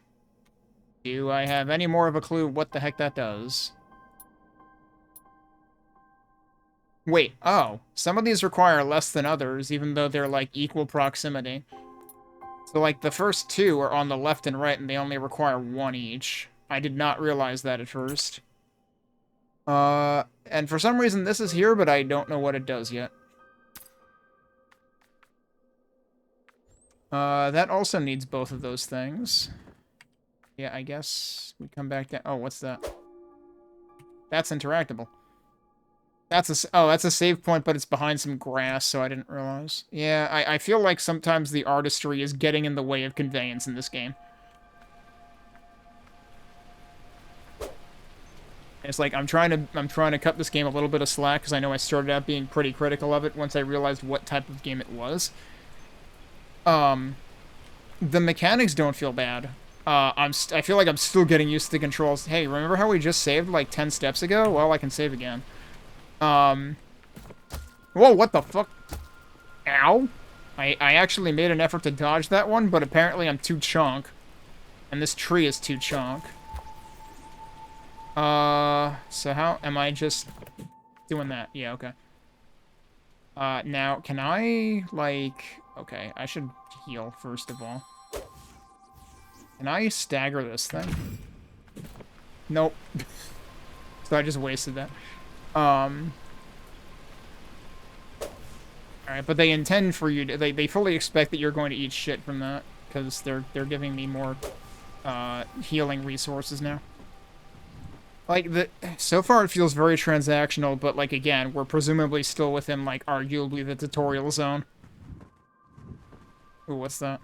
Do I have any more of a clue what the heck that does? Wait, oh. Some of these require less than others, even though they're, like, equal proximity. So, like, the first 2 are on the left and right, and they only require 1 each. I did not realize that at first. And for some reason this is here, but I don't know what it does yet. That also needs both of those things. Yeah, I guess we come back down. Oh, what's that? That's interactable. That's a save point, but it's behind some grass, so I didn't realize. Yeah, I feel like sometimes the artistry is getting in the way of conveyance in this game. It's like I'm trying to cut this game a little bit of slack because I know I started out being pretty critical of it once I realized what type of game it was. The mechanics don't feel bad. I feel like I'm still getting used to the controls. Hey, remember how we just saved like 10 steps ago? Well, I can save again. Whoa, what the fuck? Ow. I actually made an effort to dodge that one, but apparently I'm too chunk. And this tree is too chunk. So how am I just doing that? Yeah, okay. Now, can I, like... Okay, I should heal, first of all. Can I stagger this thing? Nope. So I just wasted that. Alright, but they intend for you to... They fully expect that you're going to eat shit from that, because they're giving me more, healing resources now. Like, so far it feels very transactional, but, like, again, we're presumably still within, like, arguably the tutorial zone. Ooh, what's that?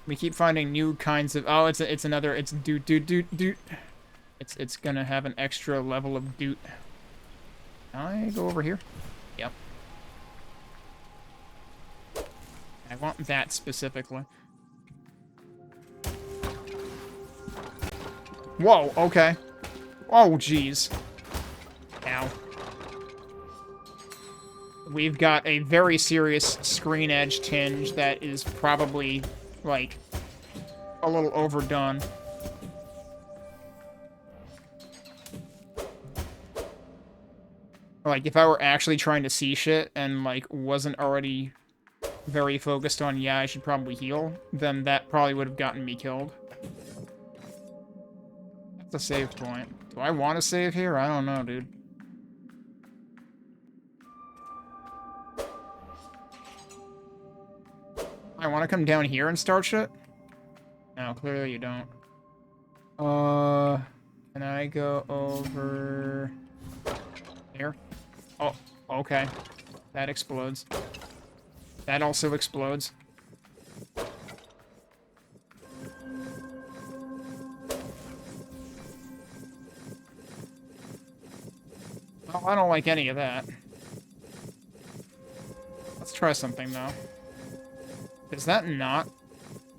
We keep finding new kinds of... Oh, it's another... It's doot. It's gonna have an extra level of doot. Can I go over here? Yep. I want that specifically. Whoa, okay. Oh, jeez. Ow. We've got a very serious screen edge tinge that is probably, like, a little overdone. Like, if I were actually trying to see shit and, like, wasn't already very focused on, yeah, I should probably heal, then that probably would have gotten me killed. That's a save point. Do I want to save here? I don't know, dude. I want to come down here and start shit? No, clearly you don't. Can I go over here? Oh, okay. That explodes. That also explodes. Well, I don't like any of that. Let's try something, though. Is that not?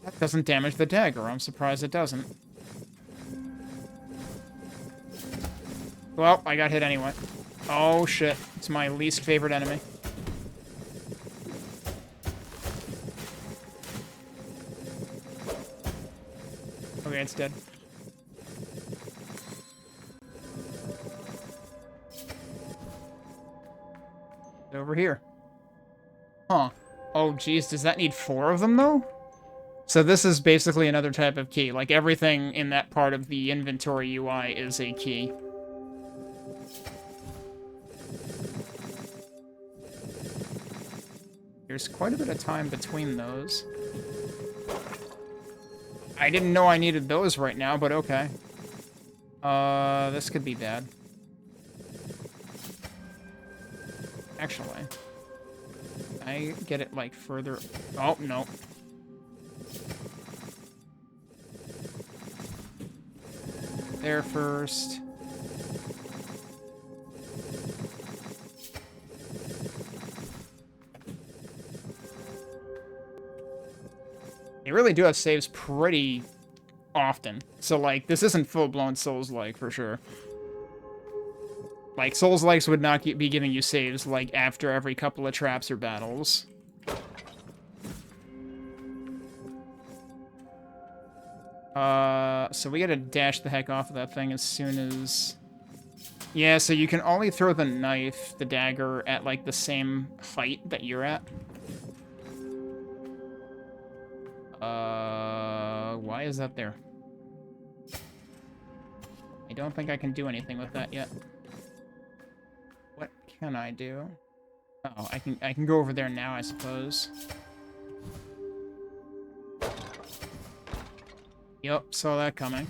That doesn't damage the dagger. I'm surprised it doesn't. Well, I got hit anyway. Oh, shit. It's my least favorite enemy. Okay, it's dead. Over here. Huh. Oh, geez, does that need 4 of them, though? So this is basically another type of key. Like, everything in that part of the inventory UI is a key. There's quite a bit of time between those. I didn't know I needed those right now, but okay. This could be bad. Actually, I get it, like, further... Oh, no. There first. They really do have saves pretty often. So, like, this isn't full-blown Souls-like, for sure. Like, Souls-likes would not be giving you saves, like, after every couple of traps or battles. So we gotta dash the heck off of that thing as soon as... Yeah, so you can only throw the knife, the dagger, at, like, the same height that you're at. Why is that there? I don't think I can do anything with that yet. What can I do? Oh, I can go over there now, I suppose. Yep, saw that coming.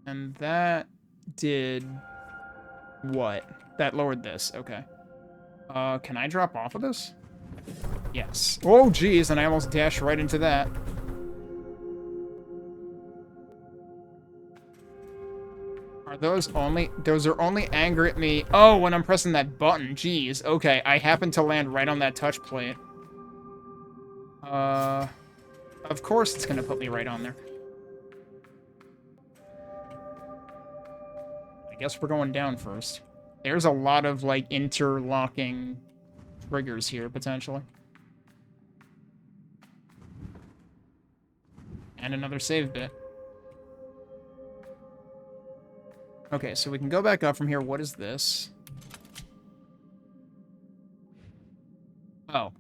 And that did what? That lowered this, okay. Can I drop off of this? Yes. Oh, geez, and I almost dashed right into that. Are those only... Those are only angry at me... Oh, when I'm pressing that button. Jeez. Okay, I happened to land right on that touch plate. Of course it's gonna put me right on there. I guess we're going down first. There's a lot of, like, interlocking triggers here, potentially. And another save bit. Okay, so we can go back up from here. What is this? Oh.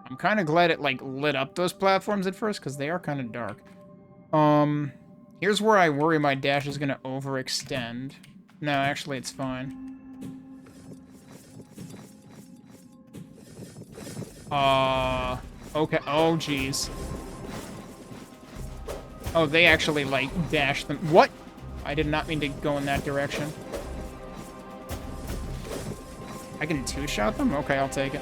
I'm kind of glad it, like, lit up those platforms at first, because they are kind of dark. Here's where I worry my dash is going to overextend. No, actually, it's fine. Okay. Oh, jeez. Oh, they actually, like, dashed them. What? I did not mean to go in that direction. I can two-shot them? Okay, I'll take it.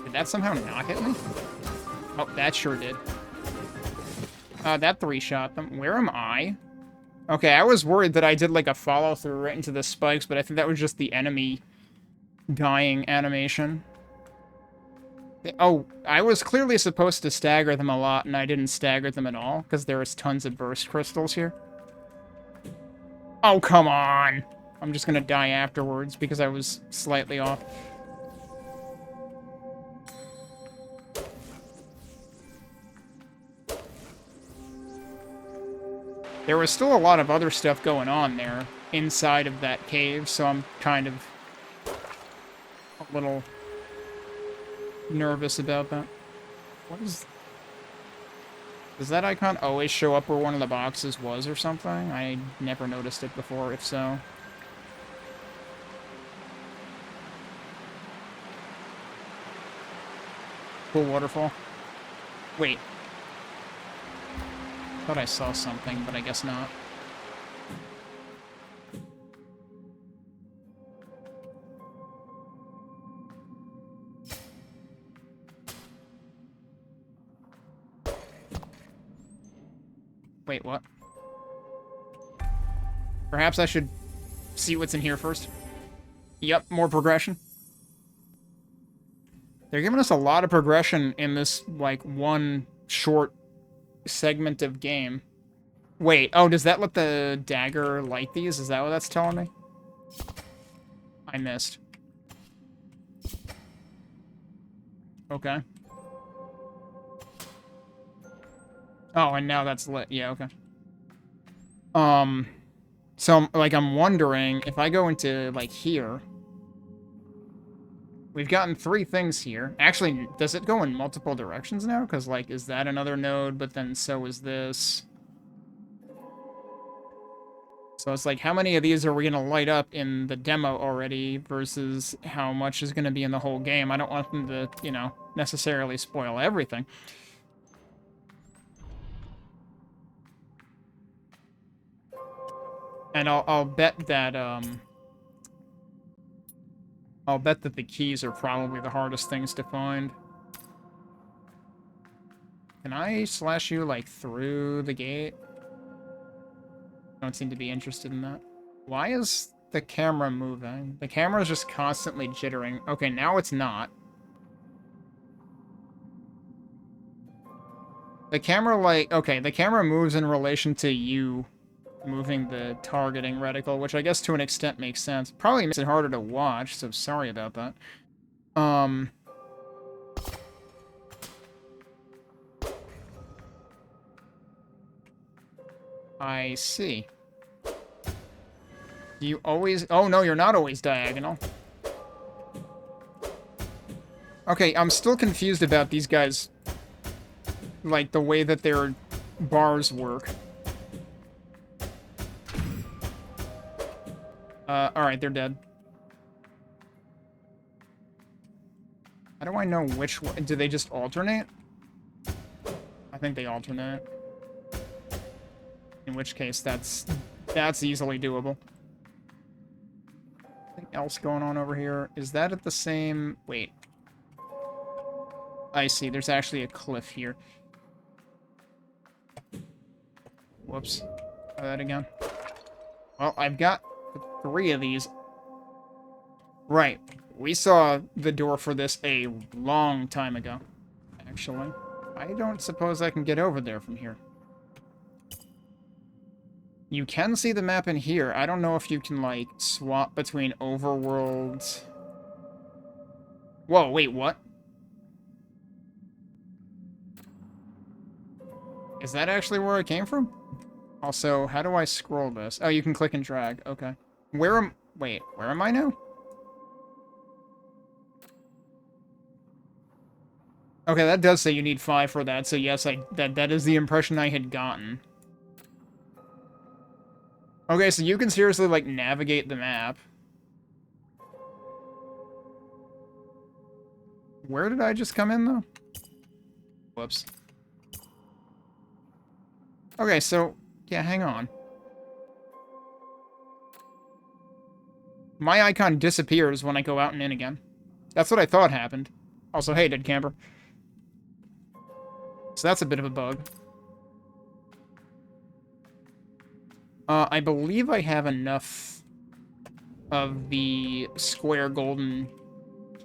Did that somehow not hit me? Oh, that sure did. That three-shot them. Where am I? Okay, I was worried that I did, like, a follow-through right into the spikes, but I think that was just the enemy dying animation. Oh, I was clearly supposed to stagger them a lot, and I didn't stagger them at all, because there was tons of burst crystals here. Oh, come on! I'm just gonna die afterwards, because I was slightly off. There was still a lot of other stuff going on there inside of that cave, so I'm kind of a little nervous about that. What is... Does that icon always show up where one of the boxes was or something? I never noticed it before, if so. Cool waterfall. Wait. Thought I saw something, but I guess not. Wait, what? Perhaps I should see what's in here first. Yep, more progression. They're giving us a lot of progression in this, like, one short segment of game. Wait, oh, does that let the dagger light these? Is that what that's telling me? I missed. Okay. Oh, and now that's lit. Yeah, okay. So, like, I'm wondering, if I go into, like, here... We've gotten 3 things here. Actually, does it go in multiple directions now? Because, like, is that another node, but then so is this? So it's like, how many of these are we going to light up in the demo already versus how much is going to be in the whole game? I don't want them to, you know, necessarily spoil everything. And I'll bet that, I'll bet that the keys are probably the hardest things to find. Can I slash you, like, through the gate? Don't seem to be interested in that. Why is the camera moving? The camera is just constantly jittering. Okay, now it's not. The camera, like... Okay, the camera moves in relation to you moving the targeting reticle, which I guess to an extent makes sense. Probably makes it harder to watch, so sorry about that. I see. Do you always... Oh, no, you're not always diagonal. Okay, I'm still confused about these guys. Like, the way that their bars work. Alright, they're dead. How do I know which one? Do they just alternate? I think they alternate. In which case, that's easily doable. Anything else going on over here? Is that at the same... Wait. I see, there's actually a cliff here. Whoops. Try that again. Well, I've got 3 of these. Right. We saw the door for this a long time ago, actually. I don't suppose I can get over there from here. You can see the map in here. I don't know if you can, like, swap between overworlds. Whoa, wait, what? Is that actually where I came from? Also, how do I scroll this? Oh, you can click and drag. Okay. Wait, where am I now? Okay, that does say you need 5 for that, so yes, that is the impression I had gotten. Okay, so you can seriously, like, navigate the map. Where did I just come in, though? Whoops. Okay, so... Yeah, hang on. My icon disappears when I go out and in again. That's what I thought happened. Also, hey, dead camper. So that's a bit of a bug. I believe I have enough of the square golden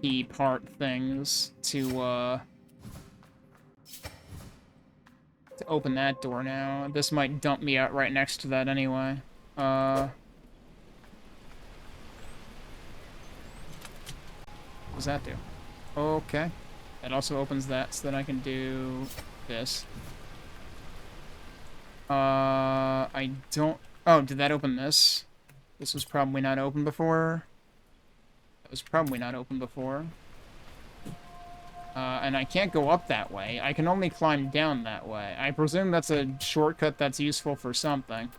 key part things to open that door now. This might dump me out right next to that anyway. What does that do? Okay. That also opens that so that I can do this. I don't... Oh, did that open this? This was probably not open before. That was probably not open before. And I can't go up that way. I can only climb down that way. I presume that's a shortcut that's useful for something.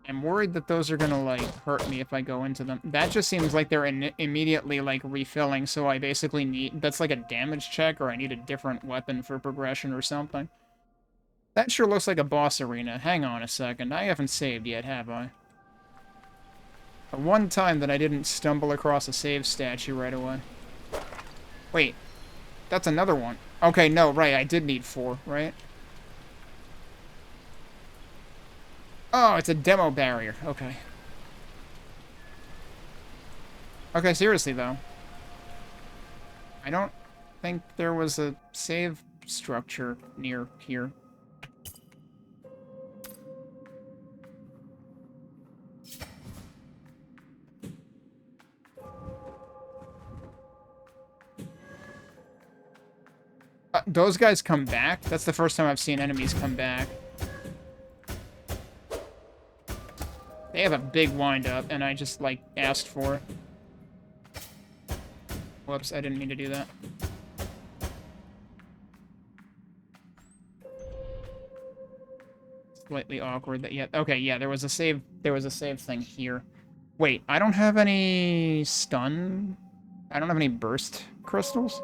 I'm worried that those are gonna, like, hurt me if I go into them. That just seems like they're immediately, like, refilling, so I basically need... That's like a damage check, or I need a different weapon for progression or something. That sure looks like a boss arena. Hang on a second. I haven't saved yet, have I? The one time that I didn't stumble across a save statue right away. Wait. That's another one. Okay, no, right. I did need 4, right? Oh, it's a demo barrier. Okay. Okay, seriously, though. I don't think there was a save structure near here. Those guys come back? That's the first time I've seen enemies come back. They have a big wind-up, and I just, like, asked for it. Whoops, I didn't mean to do that. Slightly awkward that yet. Okay, yeah, there was a save thing here. Wait, I don't have any stun? I don't have any burst crystals?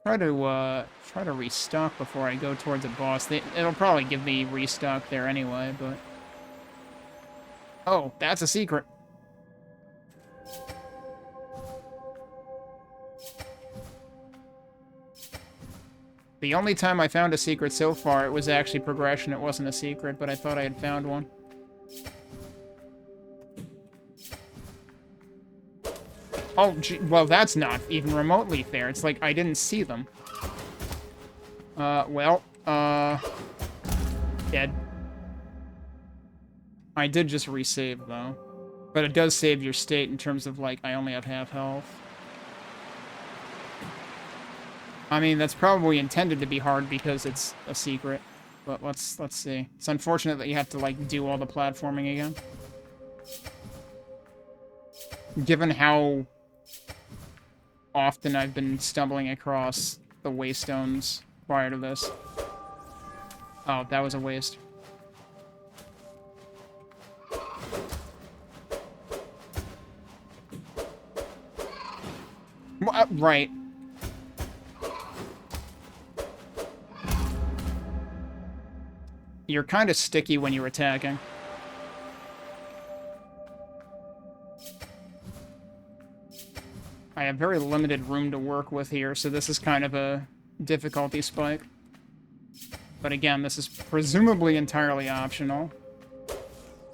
Try to restock before I go towards a boss. It'll probably give me restock there anyway, but... Oh, that's a secret. The only time I found a secret so far, it was actually progression. It wasn't a secret, but I thought I had found one. Oh, gee, well, that's not even remotely fair. It's like I didn't see them. Dead. I did just resave, though. But it does save your state in terms of, like, I only have half health. I mean, that's probably intended to be hard because it's a secret. But let's see. It's unfortunate that you have to, like, do all the platforming again. Given how often I've been stumbling across the waystones prior to this. Oh, that was a waste. Right. You're kind of sticky when you're attacking. I have very limited room to work with here, so this is kind of a difficulty spike. But again, this is presumably entirely optional.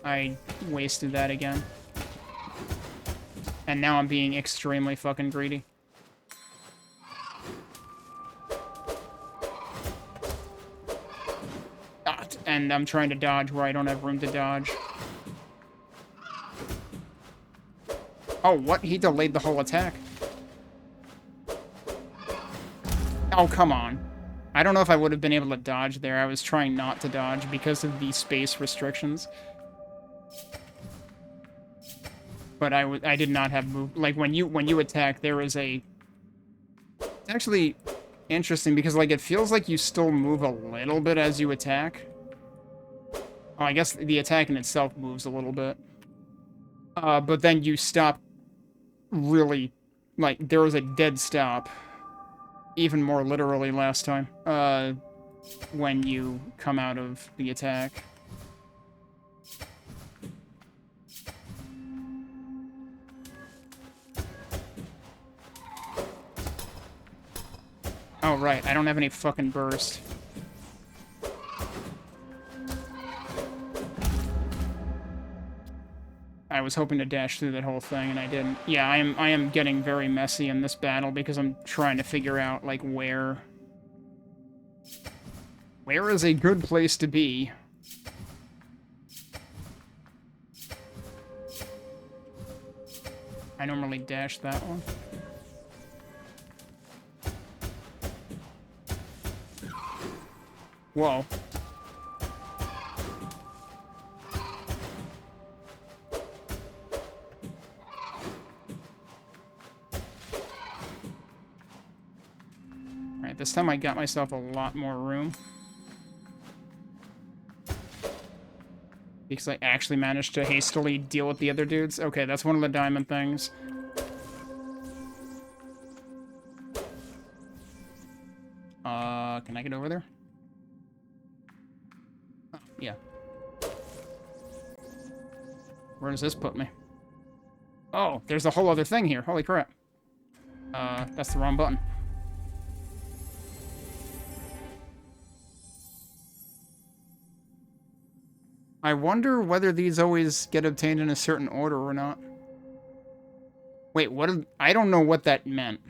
I wasted that again. And now I'm being extremely fucking greedy. And I'm trying to dodge where I don't have room to dodge. Oh, what? He delayed the whole attack. Oh, come on. I don't know if I would have been able to dodge there. I was trying not to dodge because of the space restrictions. But I did not have move. Like, when you attack, there is a... It's actually interesting because, like, it feels like you still move a little bit as you attack. Oh, I guess the attack in itself moves a little bit. But then you stop really... Like, there was a dead stop. Even more literally last time. When you come out of the attack. Oh, right. I don't have any fucking burst. I was hoping to dash through that whole thing, and I didn't. Yeah, I am getting very messy in this battle because I'm trying to figure out, like, where Where is a good place to be? I normally dash that one. Whoa. Alright, this time I got myself a lot more room. Because I actually managed to hastily deal with the other dudes. Okay, that's one of the diamond things. Can I get over there? Oh, yeah. Where does this put me? Oh, there's a whole other thing here. Holy crap. That's the wrong button. I wonder whether these always get obtained in a certain order or not. Wait, what? I don't know what that meant.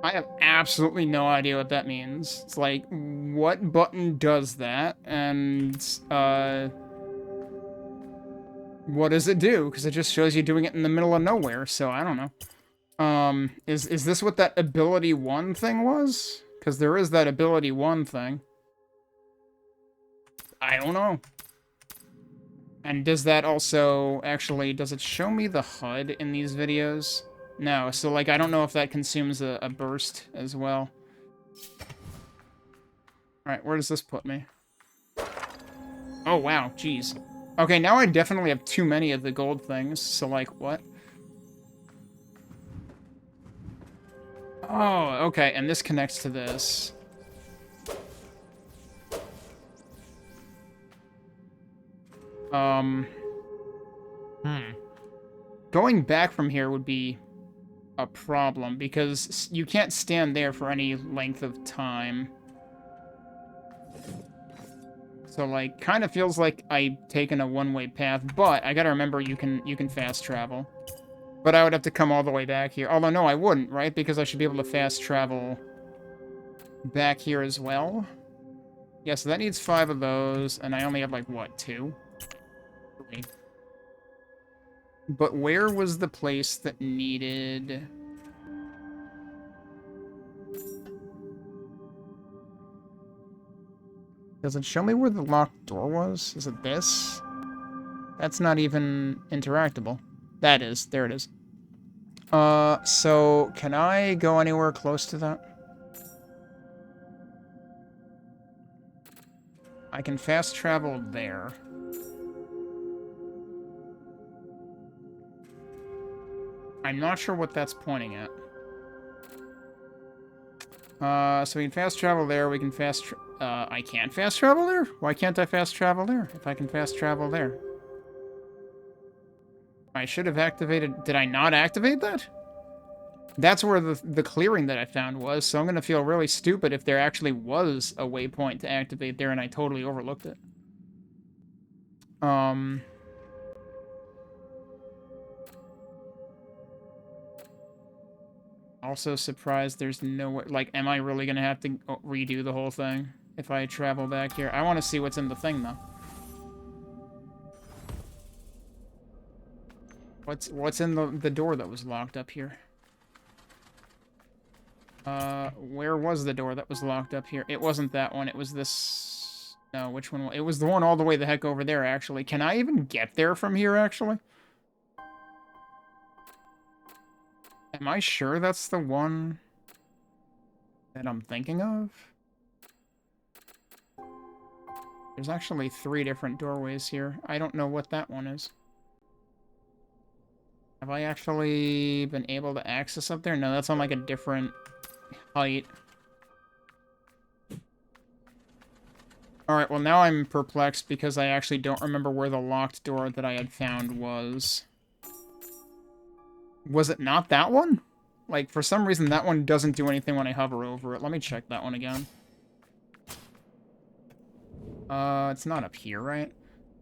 I have absolutely no idea what that means. It's like, what button does that? And, what does it do? Because it just shows you doing it in the middle of nowhere, so I don't know. Is this what that ability 1 thing was? Because there is that ability 1 thing. I don't know. And does that also, actually, does it show me the HUD in these videos? No, so, like, I don't know if that consumes a burst as well. Alright, where does this put me? Oh, wow, jeez. Okay, now I definitely have too many of the gold things, so, like, what? Oh, okay, and this connects to this. Going back from here would be a problem, because you can't stand there for any length of time. So, like, kind of feels like I've taken a one-way path, but I gotta remember you can fast travel. But I would have to come all the way back here. Although, no, I wouldn't, right? Because I should be able to fast travel back here as well. Yeah, so that needs 5 of those, and I only have, like, what, 2? 3. But where was the place that needed... Does it show me where the locked door was? Is it this? That's not even interactable. That is. There it is. So can I go anywhere close to that? I can fast travel there. I'm not sure what that's pointing at. So we can fast travel there, we can I can't fast travel there? Why can't I fast travel there, if I can fast travel there? I should have activated... Did I not activate that? That's where the clearing that I found was, so I'm gonna feel really stupid if there actually was a waypoint to activate there and I totally overlooked it. Also surprised there's nowhere... Like, am I really gonna have to redo the whole thing if I travel back here? I want to see what's in the thing, though. What's in the door that was locked up here? Where was the door that was locked up here? It wasn't that one. It was this... No, which one? It was the one all the way the heck over there, actually. Can I even get there from here, actually? Am I sure that's the one that I'm thinking of? There's actually 3 different doorways here. I don't know what that one is. Have I actually been able to access up there? No, that's on, like, a different height. Alright, well, now I'm perplexed because I actually don't remember where the locked door that I had found was. Was it not that one? Like, for some reason, that one doesn't do anything when I hover over it. Let me check that one again. It's not up here, right?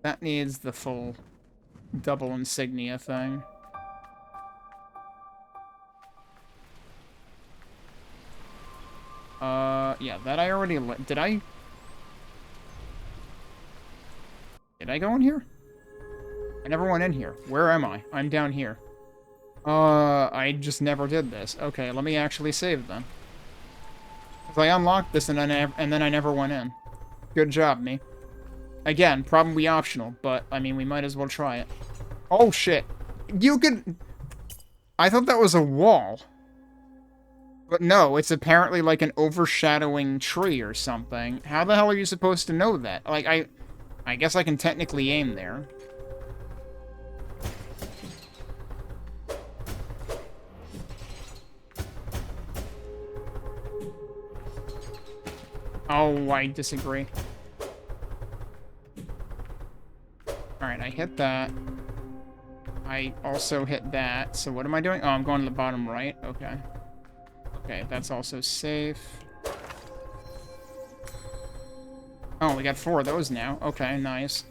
That needs the full double insignia thing. Yeah, that I already... Did I go in here? I never went in here. Where am I? I'm down here. I just never did this. Okay, let me actually save then. Because I unlocked this and then I never went in. Good job, me. Again, probably optional, but, I mean, we might as well try it. Oh, shit. You could... I thought that was a wall. But no, it's apparently like an overshadowing tree or something. How the hell are you supposed to know that? Like, I guess I can technically aim there. Oh, I disagree. Alright, I hit that. I also hit that. So what am I doing? Oh, I'm going to the bottom right. Okay. Okay, that's also safe. Oh, we got 4 of those now. Okay, nice.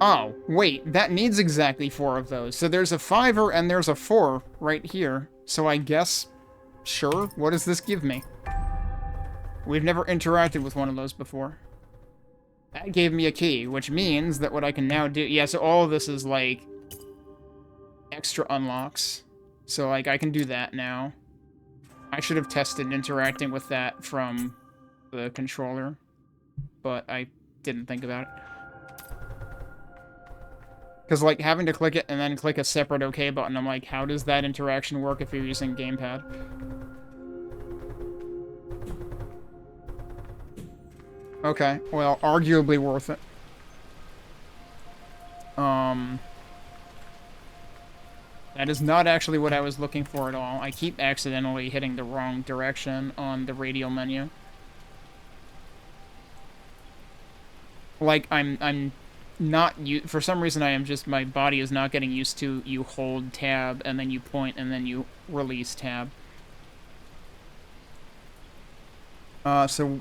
Oh, wait, that needs exactly 4 of those. So there's a 5er and there's a 4 right here. So I guess, sure, what does this give me? We've never interacted with one of those before. That gave me a key, which means that what I can now do... Yeah, so all of this is, like, extra unlocks. So, like, I can do that now. I should have tested interacting with that from the controller, but I didn't think about it. Because, like, having to click it and then click a separate OK button, I'm like, how does that interaction work if you're using gamepad? Okay, well, arguably worth it. That is not actually what I was looking for at all. I keep accidentally hitting the wrong direction on the radial menu. Like, I'm not... For some reason, I am just... My body is not getting used to you hold tab, and then you point, and then you release tab. So...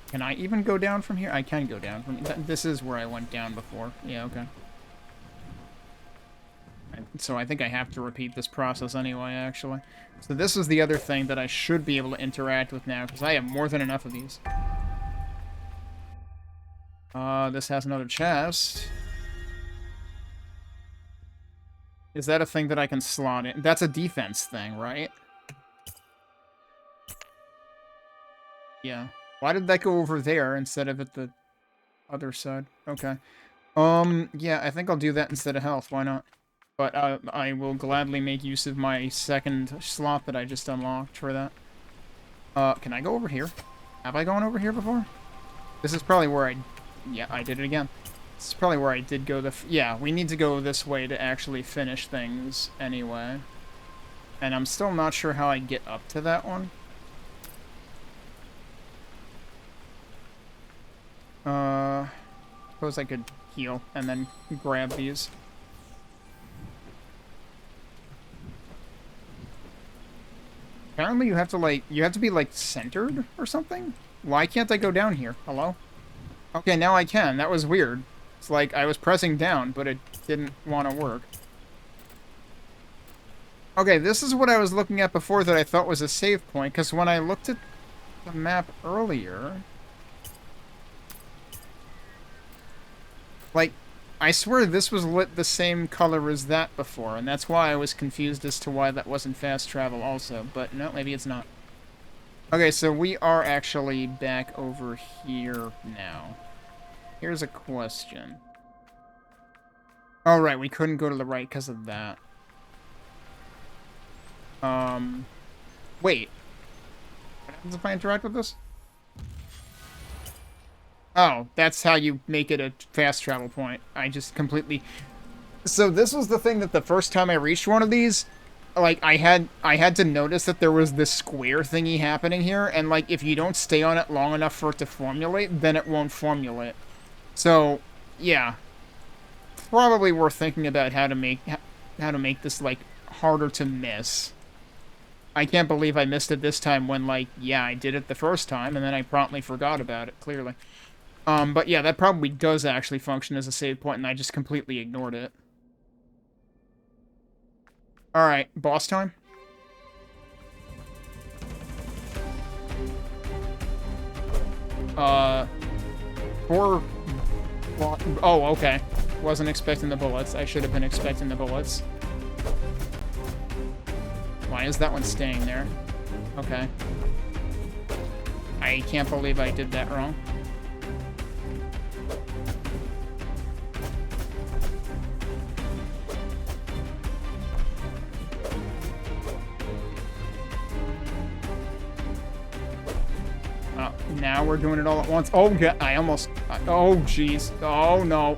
Can I even go down from here? I can go down from... This is where I went down before. Yeah, okay. So I think I have to repeat this process anyway, actually. So this is the other thing that I should be able to interact with now, because I have more than enough of these. This has another chest. Is that a thing that I can slot in? That's a defense thing, right? Yeah. Why did that go over there instead of at the other side? Okay. Yeah, I think I'll do that instead of health. Why not? But I will gladly make use of my second slot that I just unlocked for that. Can I go over here? Have I gone over here before? This is probably where I... Yeah, I did it again. This is probably where I did go yeah, we need to go this way to actually finish things anyway. And I'm still not sure how I get up to that one. Suppose I could heal and then grab these. Apparently you have to be, like, centered or something? Why can't I go down here? Hello? Okay, now I can. That was weird. It's like I was pressing down, but it didn't want to work. Okay, this is what I was looking at before that I thought was a save point, because when I looked at the map earlier... Like, I swear this was lit the same color as that before, and that's why I was confused as to why that wasn't fast travel also, but no, maybe it's not. Okay, so we are actually back over here now. Here's a question. Oh, right, we couldn't go to the right because of that. Wait. What happens if I interact with this? Oh, that's how you make it a fast travel point. I just completely... So this was the thing that the first time I reached one of these, like, I had to notice that there was this square thingy happening here, and, like, if you don't stay on it long enough for it to formulate, then it won't formulate. So, yeah. Probably worth thinking about how to make this, like, harder to miss. I can't believe I missed it this time when, like, yeah, I did it the first time, and then I promptly forgot about it, clearly. But yeah, that probably does actually function as a save point, and I just completely ignored it. Alright, boss time? Four... Oh, okay. Wasn't expecting the bullets. I should have been expecting the bullets. Why is that one staying there? Okay. I can't believe I did that wrong. Now we're doing it all at once. Oh, yeah, I almost... Oh, jeez. Oh, no.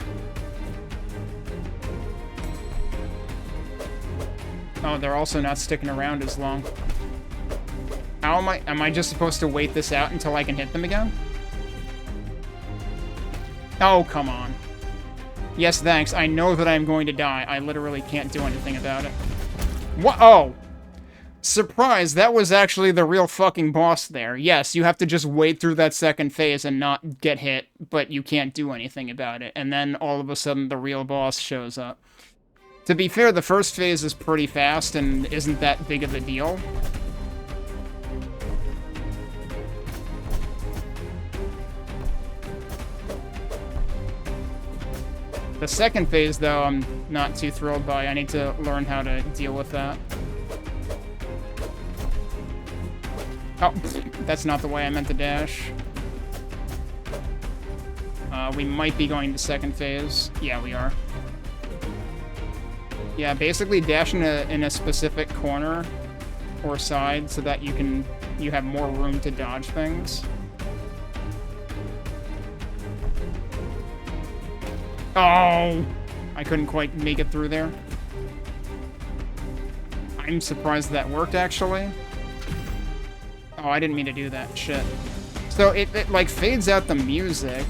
Oh, they're also not sticking around as long. How am I... Am I just supposed to wait this out until I can hit them again? Oh, come on. Yes, thanks. I know that I'm going to die. I literally can't do anything about it. What? Oh! Surprise, that was actually the real fucking boss there. Yes, you have to just wait through that second phase and not get hit, but you can't do anything about it. And then all of a sudden the real boss shows up. To be fair, the first phase is pretty fast and isn't that big of a deal. The second phase, though, I'm not too thrilled by. I need to learn how to deal with that. Oh, that's not the way I meant to dash. We might be going to second phase. Yeah, we are. Yeah, basically dash in a specific corner or side so that you have more room to dodge things. Oh! I couldn't quite make it through there. I'm surprised that worked, actually. Oh, I didn't mean to do that. Shit. So it like, fades out the music.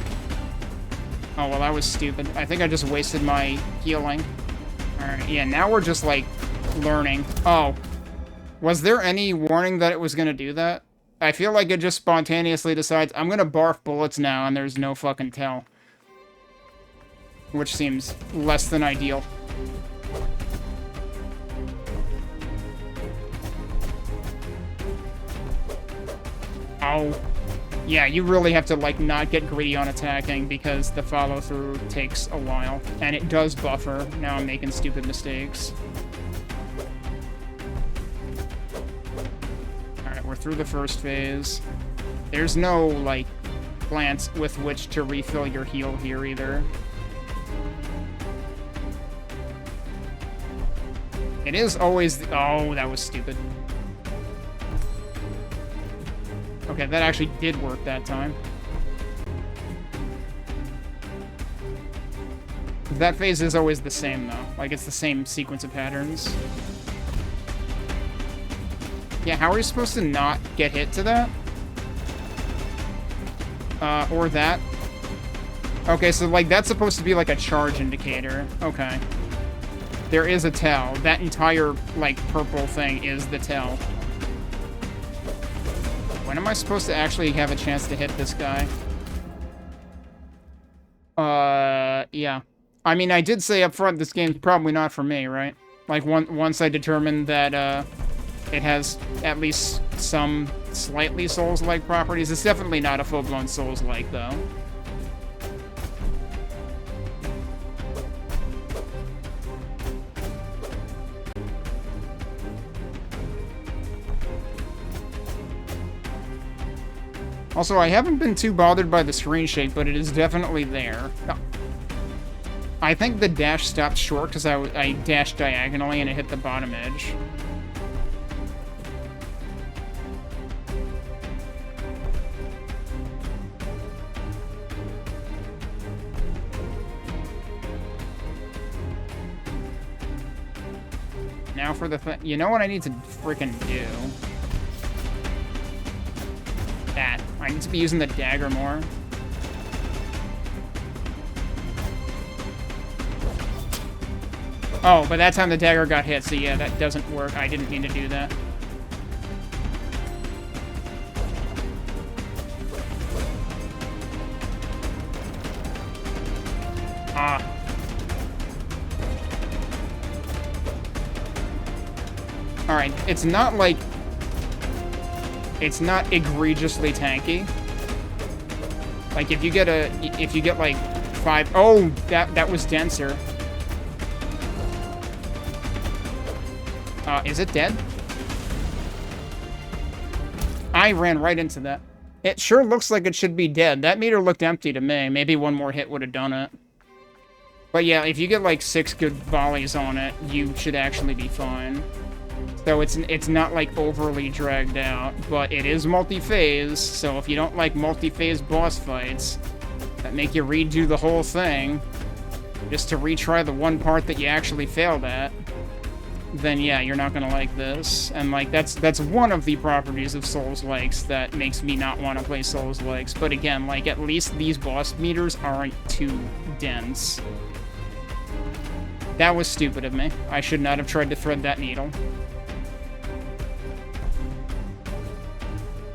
Oh, well, that was stupid. I think I just wasted my healing. Alright, yeah, now we're just, like, learning. Oh. Was there any warning that it was gonna do that? I feel like it just spontaneously decides, I'm gonna barf bullets now, and there's no fucking tell. Which seems less than ideal. Oh. Yeah, you really have to, like, not get greedy on attacking because the follow-through takes a while. And it does buffer. Now I'm making stupid mistakes. Alright, we're through the first phase. There's no, like, plants with which to refill your heal here either. It is always... Oh, that was stupid. Okay, that actually did work that time. That phase is always the same, though. Like, it's the same sequence of patterns. Yeah, how are you supposed to not get hit to that? Or that? Okay, so, like, that's supposed to be, like, a charge indicator. Okay. There is a tell. That entire, like, purple thing is the tell. When am I supposed to actually have a chance to hit this guy? Yeah. I mean, I did say up front this game's probably not for me, right? Like, once I determined that, it has at least some slightly Souls-like properties. It's definitely not a full-blown Souls-like, though. Also, I haven't been too bothered by the screen shake, but it is definitely there. I think the dash stopped short because I dashed diagonally and it hit the bottom edge. Now for the thing. You know what I need to freaking do? That. I need to be using the dagger more. Oh, but that time the dagger got hit, so yeah, that doesn't work. I didn't mean to do that. Ah. Alright, it's not like... It's not egregiously tanky. Like, if you get like 5... Oh, that was denser. Is it dead? I ran right into that. It sure looks like it should be dead. That meter looked empty to me. Maybe one more hit would have done it. But yeah, if you get like 6 good volleys on it, you should actually be fine. So it's not like overly dragged out, but it is multi-phase, so if you don't like multi-phase boss fights that make you redo the whole thing just to retry the one part that you actually failed at, then yeah, you're not gonna like this. And like that's one of the properties of Souls-likes that makes me not want to play Souls-likes. But again, like at least these boss meters aren't too dense. That was stupid of me. I should not have tried to thread that needle.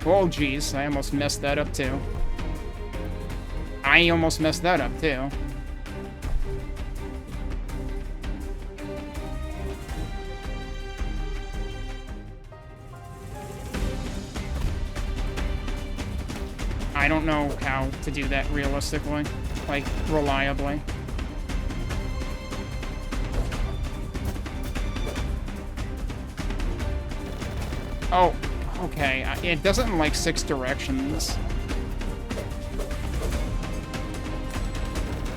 Oh, jeez, I almost messed that up, too. I almost messed that up, too. I don't know how to do that realistically, like, reliably. Oh. Okay, it doesn't like 6 directions.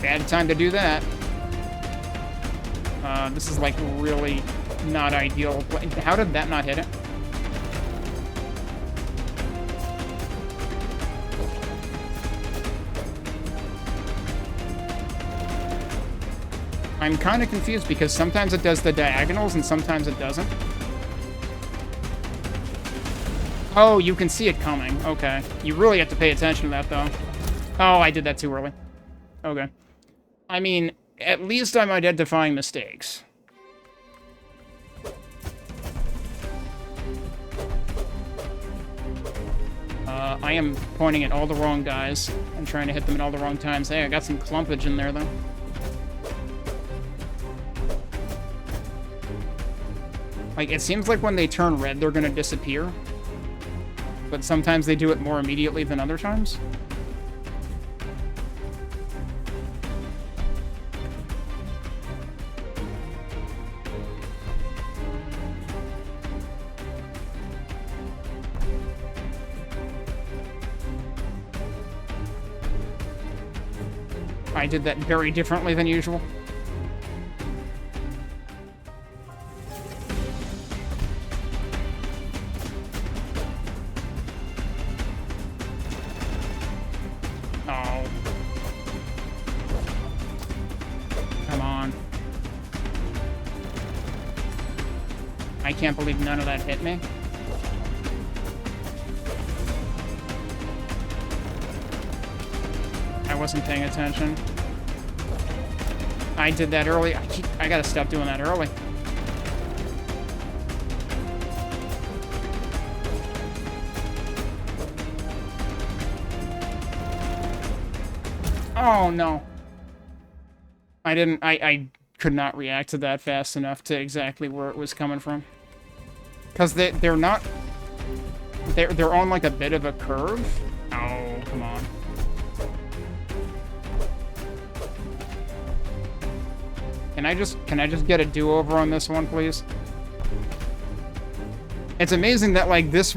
Bad time to do that. This is like really not ideal. How did that not hit it? I'm kind of confused because sometimes it does the diagonals and sometimes it doesn't. Oh, you can see it coming. Okay. You really have to pay attention to that, though. Oh, I did that too early. Okay. I mean, at least I'm identifying mistakes. I am pointing at all the wrong guys and trying to hit them at all the wrong times. Hey, I got some clumpage in there, though. Like, it seems like when they turn red, they're gonna disappear. But sometimes they do it more immediately than other times. I did that very differently than usual. Oh. Come on. I can't believe none of that hit me. I wasn't paying attention. I did that early. I gotta stop doing that early. Oh, no. I could not react to that fast enough to exactly where it was coming from. Because they're not... They're on, like, a bit of a curve. Oh, come on. Can I just get a do-over on this one, please? It's amazing that, like, this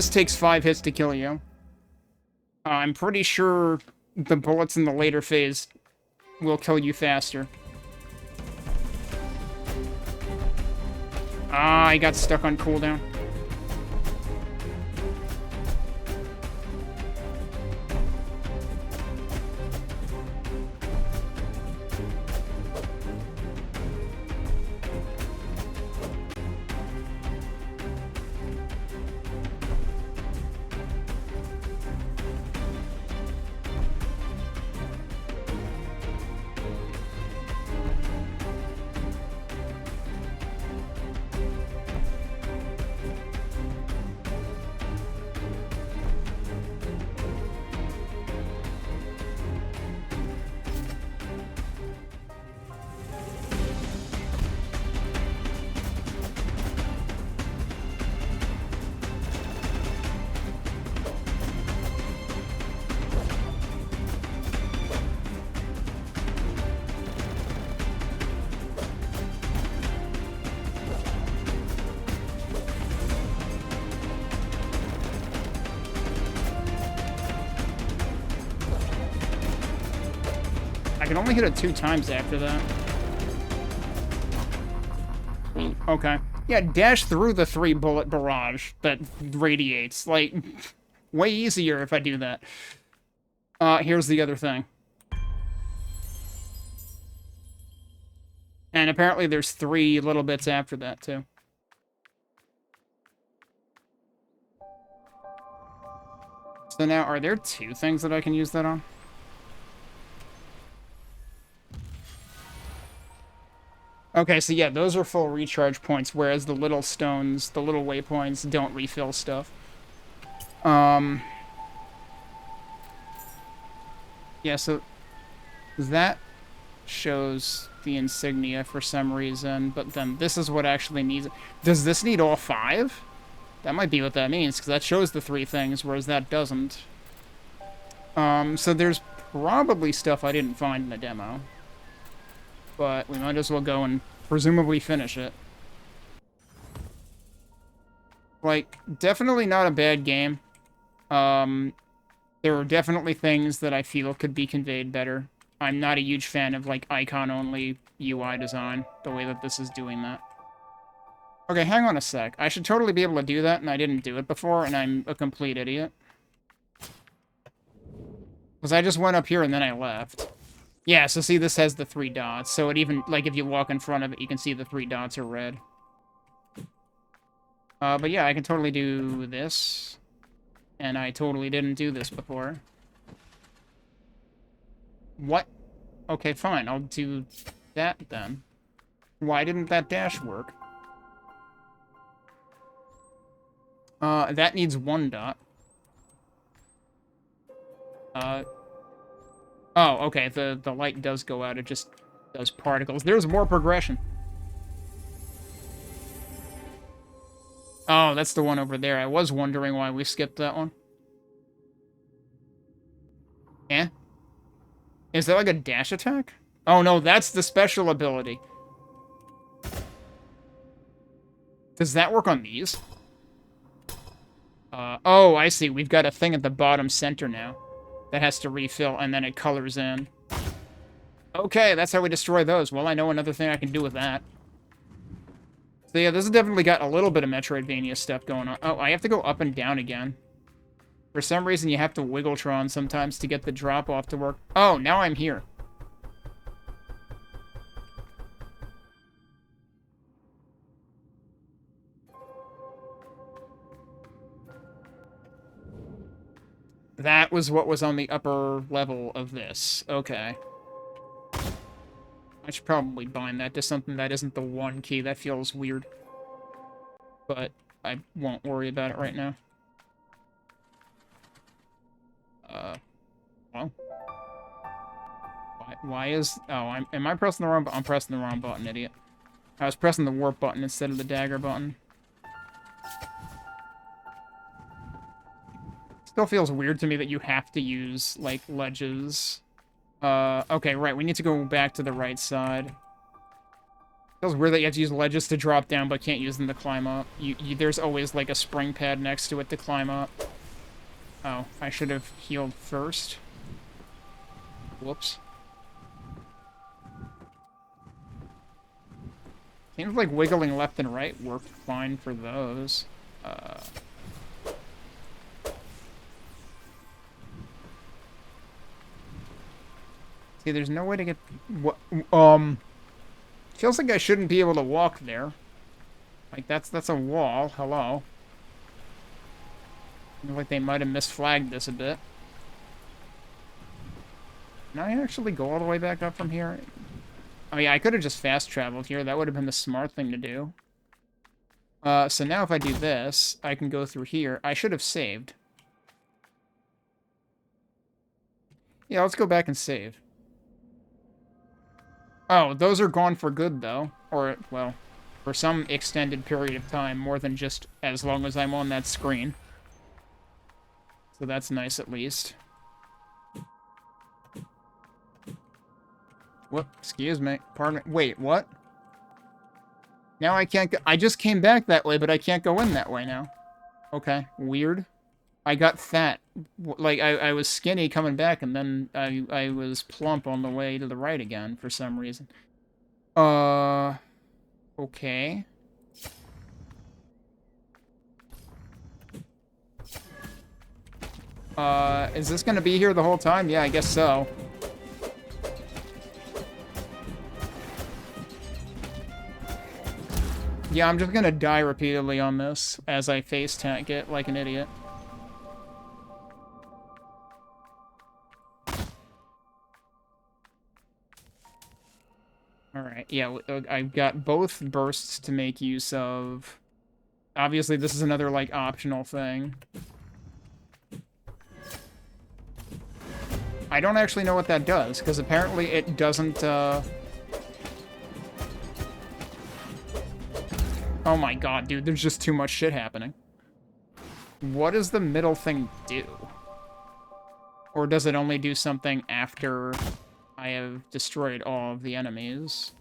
takes 5 hits to kill you. I'm pretty sure the bullets in the later phase will kill you faster. Ah, I got stuck on cooldown. can only hit it 2 times after that. Okay. Yeah, dash through the 3-bullet barrage that radiates. Like, way easier if I do that. Here's the other thing. And apparently there's 3 little bits after that, too. So now, are there 2 things that I can use that on? Okay, so yeah, those are full recharge points, whereas the little stones, the little waypoints, don't refill stuff. Yeah, so that shows the insignia for some reason, but then this is what actually needs it. Does this need all 5? That might be what that means, because that shows the 3 things, whereas that doesn't. So there's probably stuff I didn't find in the demo. But we might as well go and presumably finish it. Like, definitely not a bad game. There are definitely things that I feel could be conveyed better. I'm not a huge fan of, like, icon-only UI design, the way that this is doing that. Okay, hang on a sec. I should totally be able to do that, and I didn't do it before, and I'm a complete idiot. Because I just went up here and then I left. Yeah, so see, this has the 3 dots, so it even, like, if you walk in front of it, you can see the 3 dots are red. But yeah, I can totally do this. And I totally didn't do this before. What? Okay, fine, I'll do that then. Why didn't that dash work? That needs 1 dot. Oh, okay, the light does go out, it just does particles. There's more progression. Oh, that's the one over there. I was wondering why we skipped that one. Eh? Is that like a dash attack? Oh no, that's the special ability. Does that work on these? Oh, I see. We've got a thing at the bottom center now that has to refill, and then it colors in. Okay, that's how we destroy those. Well, I know another thing I can do with that. So yeah, this has definitely got a little bit of Metroidvania stuff going on. Oh, I have to go up and down again. For some reason, you have to Wiggletron sometimes to get the drop-off to work. Oh, now I'm here. That was what was on the upper level of this. Okay. I should probably bind that to something that isn't the 1 key. That feels weird. But I won't worry about it right now. Well. Why is... Oh, am I pressing the wrong button? I'm pressing the wrong button, idiot. I was pressing the warp button instead of the dagger button. Still feels weird to me that you have to use, like, ledges. Okay, right, we need to go back to the right side. Feels weird that you have to use ledges to drop down, but can't use them to climb up. There's always, like, a spring pad next to it to climb up. Oh, I should have healed first. Whoops. Seems like wiggling left and right worked fine for those. See, there's no way to get... Feels like I shouldn't be able to walk there. Like, that's a wall. Hello. Feels like they might have misflagged this a bit. Can I actually go all the way back up from here? Oh yeah, I could have just fast-traveled here. That would have been the smart thing to do. So now if I do this, I can go through here. I should have saved. Yeah, let's go back and save. Oh, those are gone for good, though. Or, well, for some extended period of time, more than just as long as I'm on that screen. So that's nice, at least. Whoop, excuse me. Pardon me. Wait, what? Now I can't go... I just came back that way, but I can't go in that way now. Okay, weird. I got fat. Like, I was skinny coming back, and then I was plump on the way to the right again for some reason. Okay. Is this gonna be here the whole time? Yeah, I guess so. Yeah, I'm just gonna die repeatedly on this as I face tank it like an idiot. Alright, yeah, I've got both bursts to make use of. Obviously, this is another, like, optional thing. I don't actually know what that does, because apparently it doesn't, Oh my god, dude, there's just too much shit happening. What does the middle thing do? Or does it only do something after I have destroyed all of the enemies?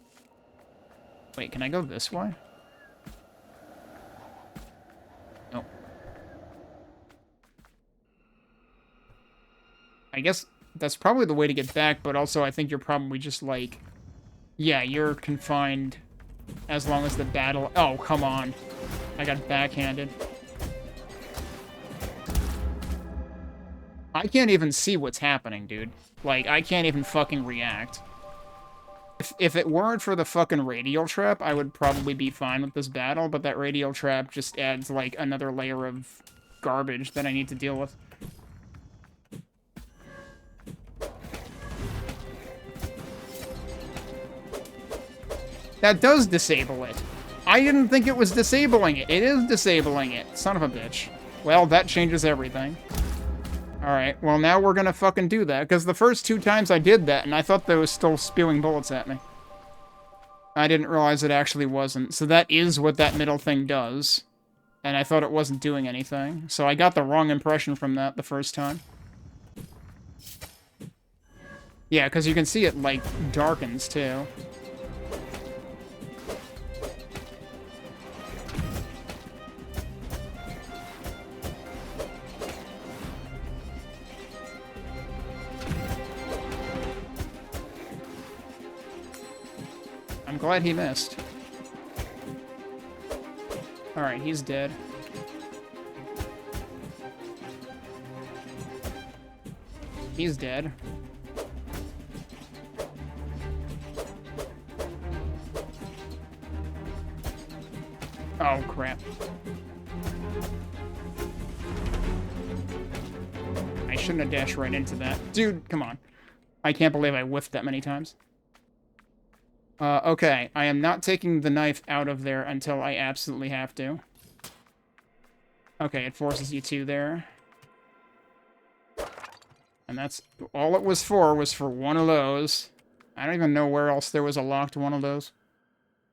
Wait, can I go this way? Nope. I guess that's probably the way to get back, but also I think you're probably just like... Yeah, you're confined as long as the battle... Oh, come on. I got backhanded. I can't even see what's happening, dude. Like, I can't even fucking react. If it weren't for the fucking radial trap, I would probably be fine with this battle, but that radial trap just adds, like, another layer of garbage that I need to deal with. That does disable it. I didn't think it was disabling it. It is disabling it. Son of a bitch. Well, that changes everything. Alright, well now we're gonna fucking do that, because the first 2 times I did that, and I thought they was still spewing bullets at me. I didn't realize it actually wasn't. So that is what that middle thing does. And I thought it wasn't doing anything. So I got the wrong impression from that the first time. Yeah, because you can see it, like, darkens, too. I'm glad he missed. Alright, he's dead. He's dead. Oh, crap. I shouldn't have dashed right into that. Dude, come on. I can't believe I whiffed that many times. Okay. I am not taking the knife out of there until I absolutely have to. Okay, it forces you to there. And that's all it was for one of those. I don't even know where else there was a locked one of those.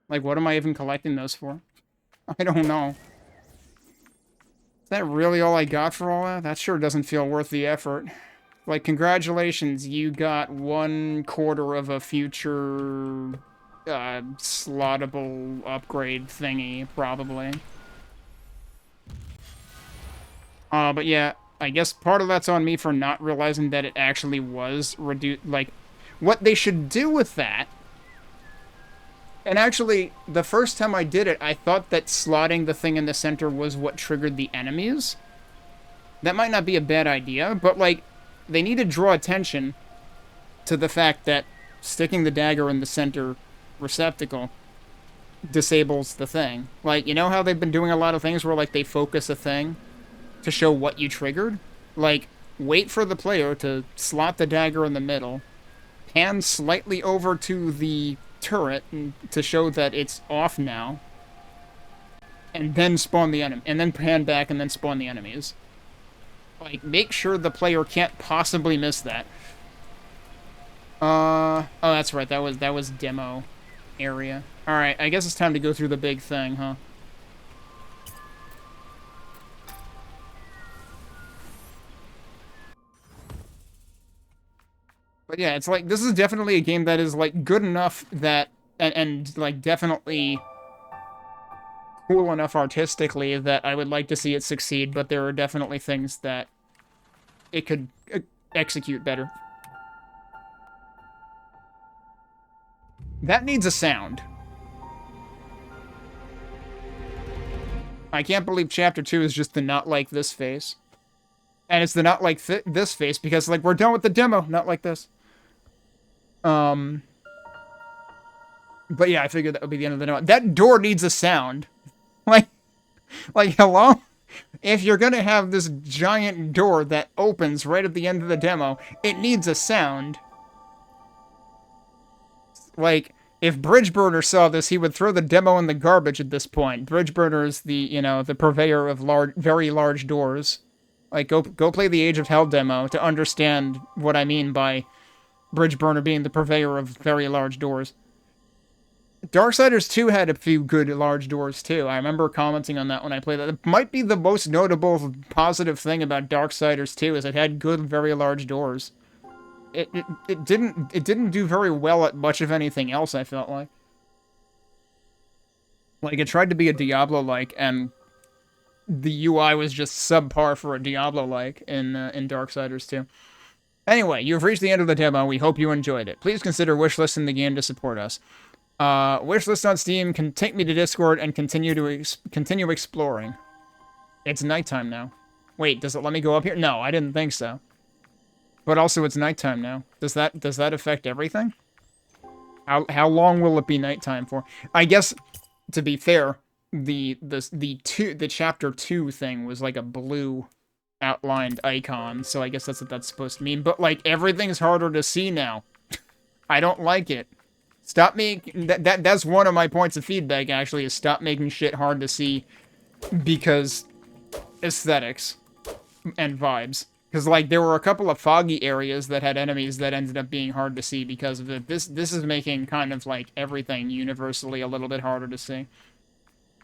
Like, what am I even collecting those for? I don't know. Is that really all I got for all that? That sure doesn't feel worth the effort. Like, congratulations, you got 1/4 of a future... slottable upgrade thingy, probably. But yeah, I guess part of that's on me for not realizing that it actually was reduced, like, what they should do with that. And actually, the first time I did it, I thought that slotting the thing in the center was what triggered the enemies. That might not be a bad idea, but, like, they need to draw attention to the fact that sticking the dagger in the center receptacle disables the thing. Like, you know how they've been doing a lot of things where, like, they focus a thing to show what you triggered? Like, wait for the player to slot the dagger in the middle, pan slightly over to the turret to show that it's off now, and then spawn the enemy, and then pan back and then spawn the enemies. Like, make sure the player can't possibly miss that. Oh, that's right, that was demo area. Alright, I guess it's time to go through the big thing, huh? But yeah, it's like, this is definitely a game that is, like, good enough that, and like, definitely cool enough artistically that I would like to see it succeed, but there are definitely things that it could execute better. That needs a sound. I can't believe Chapter 2 is just the not like this face. And it's the not like this face because, like, we're done with the demo. Not like this. But yeah, I figured that would be the end of the demo. That door needs a sound. Like, hello? If you're gonna have this giant door that opens right at the end of the demo, it needs a sound. Like, if Bridgeburner saw this, he would throw the demo in the garbage at this point. Bridgeburner is the, you know, the purveyor of very large doors. Like, go play the Age of Hell demo to understand what I mean by Bridgeburner being the purveyor of very large doors. Darksiders 2 had a few good large doors, too. I remember commenting on that when I played that. It might be the most notable positive thing about Darksiders 2 is it had good, very large doors. It didn't do very well at much of anything else, I felt like. Like, it tried to be a Diablo-like, and the UI was just subpar for a Diablo-like in Darksiders 2. Anyway, you've reached the end of the demo. We hope you enjoyed it. Please consider wishlisting the game to support us. Wishlist on Steam can take me to Discord and continue exploring. It's nighttime now. Wait, does it let me go up here? No, I didn't think so. But also, it's nighttime now. Does that affect everything? How long will it be nighttime for? I guess, to be fair, the chapter 2 thing was like a blue outlined icon, so I guess that's what that's supposed to mean. But like, everything's harder to see now. I don't like it. Stop making that's one of my points of feedback, actually, is stop making shit hard to see because aesthetics and vibes. Because, like, there were a couple of foggy areas that had enemies that ended up being hard to see because of it. This is making kind of, like, everything universally a little bit harder to see.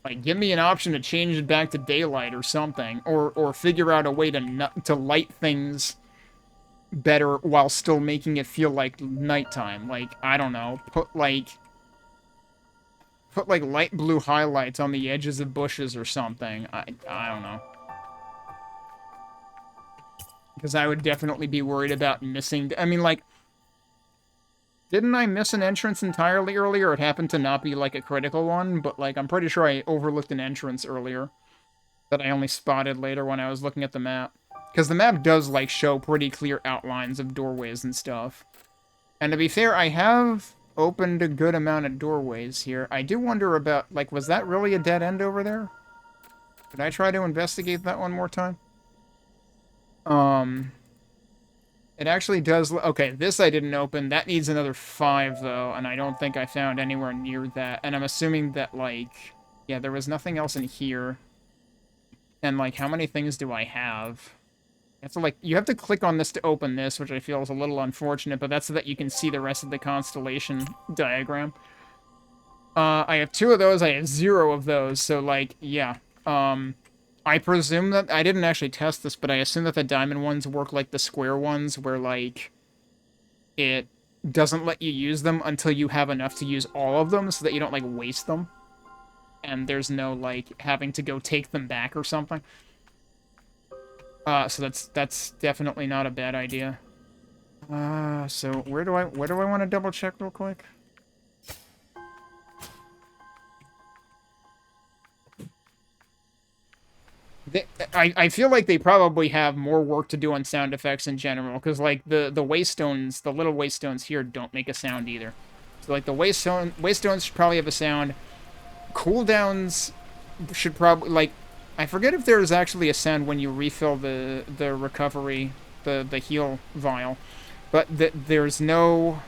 Like, give me an option to change it back to daylight or something. Or figure out a way to light things better while still making it feel like nighttime. Like, I don't know. Put, like, light blue highlights on the edges of bushes or something. I don't know. Because I would definitely be worried about missing... I mean, like... Didn't I miss an entrance entirely earlier? It happened to not be, like, a critical one, but, like, I'm pretty sure I overlooked an entrance earlier that I only spotted later when I was looking at the map. Because the map does, like, show pretty clear outlines of doorways and stuff. And to be fair, I have opened a good amount of doorways here. I do wonder about, like, was that really a dead end over there? Did I try to investigate that one more time? It actually does... Okay, this I didn't open. That needs another 5, though, and I don't think I found anywhere near that. And I'm assuming that, like... Yeah, there was nothing else in here. And, like, how many things do I have? You have to, like, you have to click on this to open this, which I feel is a little unfortunate, but that's so that you can see the rest of the constellation diagram. I have 2 of those, I have 0 of those, so, like, yeah. I presume that... I didn't actually test this, but I assume that the diamond ones work like the square ones, where, like, it doesn't let you use them until you have enough to use all of them, so that you don't, like, waste them. And there's no, like, having to go take them back or something. So that's definitely not a bad idea. So where do I want to double check real quick? I feel like they probably have more work to do on sound effects in general, because, like, the waystones, the little waystones here don't make a sound either. So, like, the waystones should probably have a sound. Cooldowns should probably, like, I forget if there's actually a sound when you refill the recovery, the heal vial, but there's no...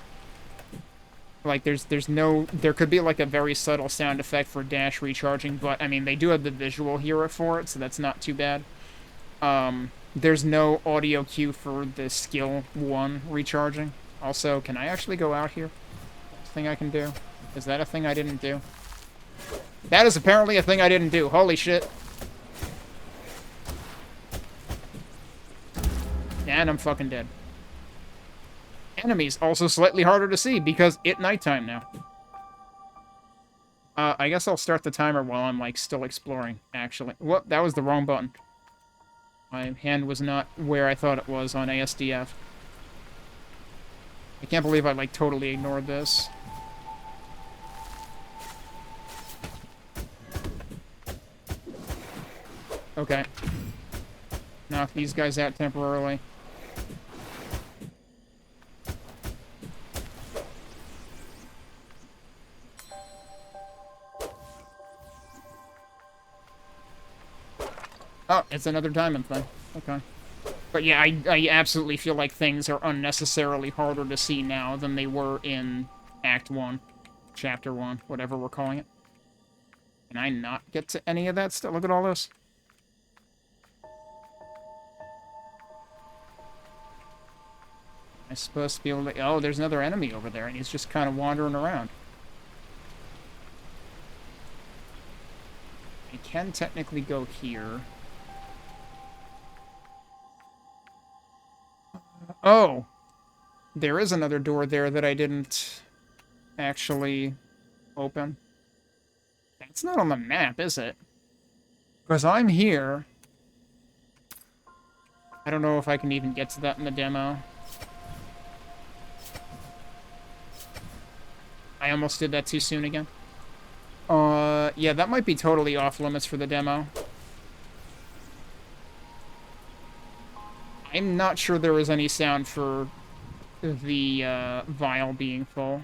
Like, there could be, like, a very subtle sound effect for dash recharging, but, I mean, they do have the visual hero for it, so that's not too bad. There's no audio cue for the skill 1 recharging. Also, can I actually go out here? Thing I can do? Is that a thing I didn't do? That is apparently a thing I didn't do. Holy shit. And I'm fucking dead. Enemies also slightly harder to see because it's nighttime now. I guess I'll start the timer while I'm, like, still exploring, actually. Whoop, that was the wrong button. My hand was not where I thought it was on ASDF. I can't believe I, like, totally ignored this. Okay. Knock these guys out temporarily. Oh, it's another diamond thing. Okay. But yeah, I absolutely feel like things are unnecessarily harder to see now than they were in Act 1. Chapter 1, whatever we're calling it. Can I not get to any of that stuff? Look at all this. I'm supposed to be able to... Oh, there's another enemy over there, and he's just kind of wandering around. I can technically go here. Oh! There is another door there that I didn't actually open. It's not on the map, is it? Because I'm here. I don't know if I can even get to that in the demo. I almost did that too soon again. Yeah, that might be totally off limits for the demo. I'm not sure there was any sound for the vial being full.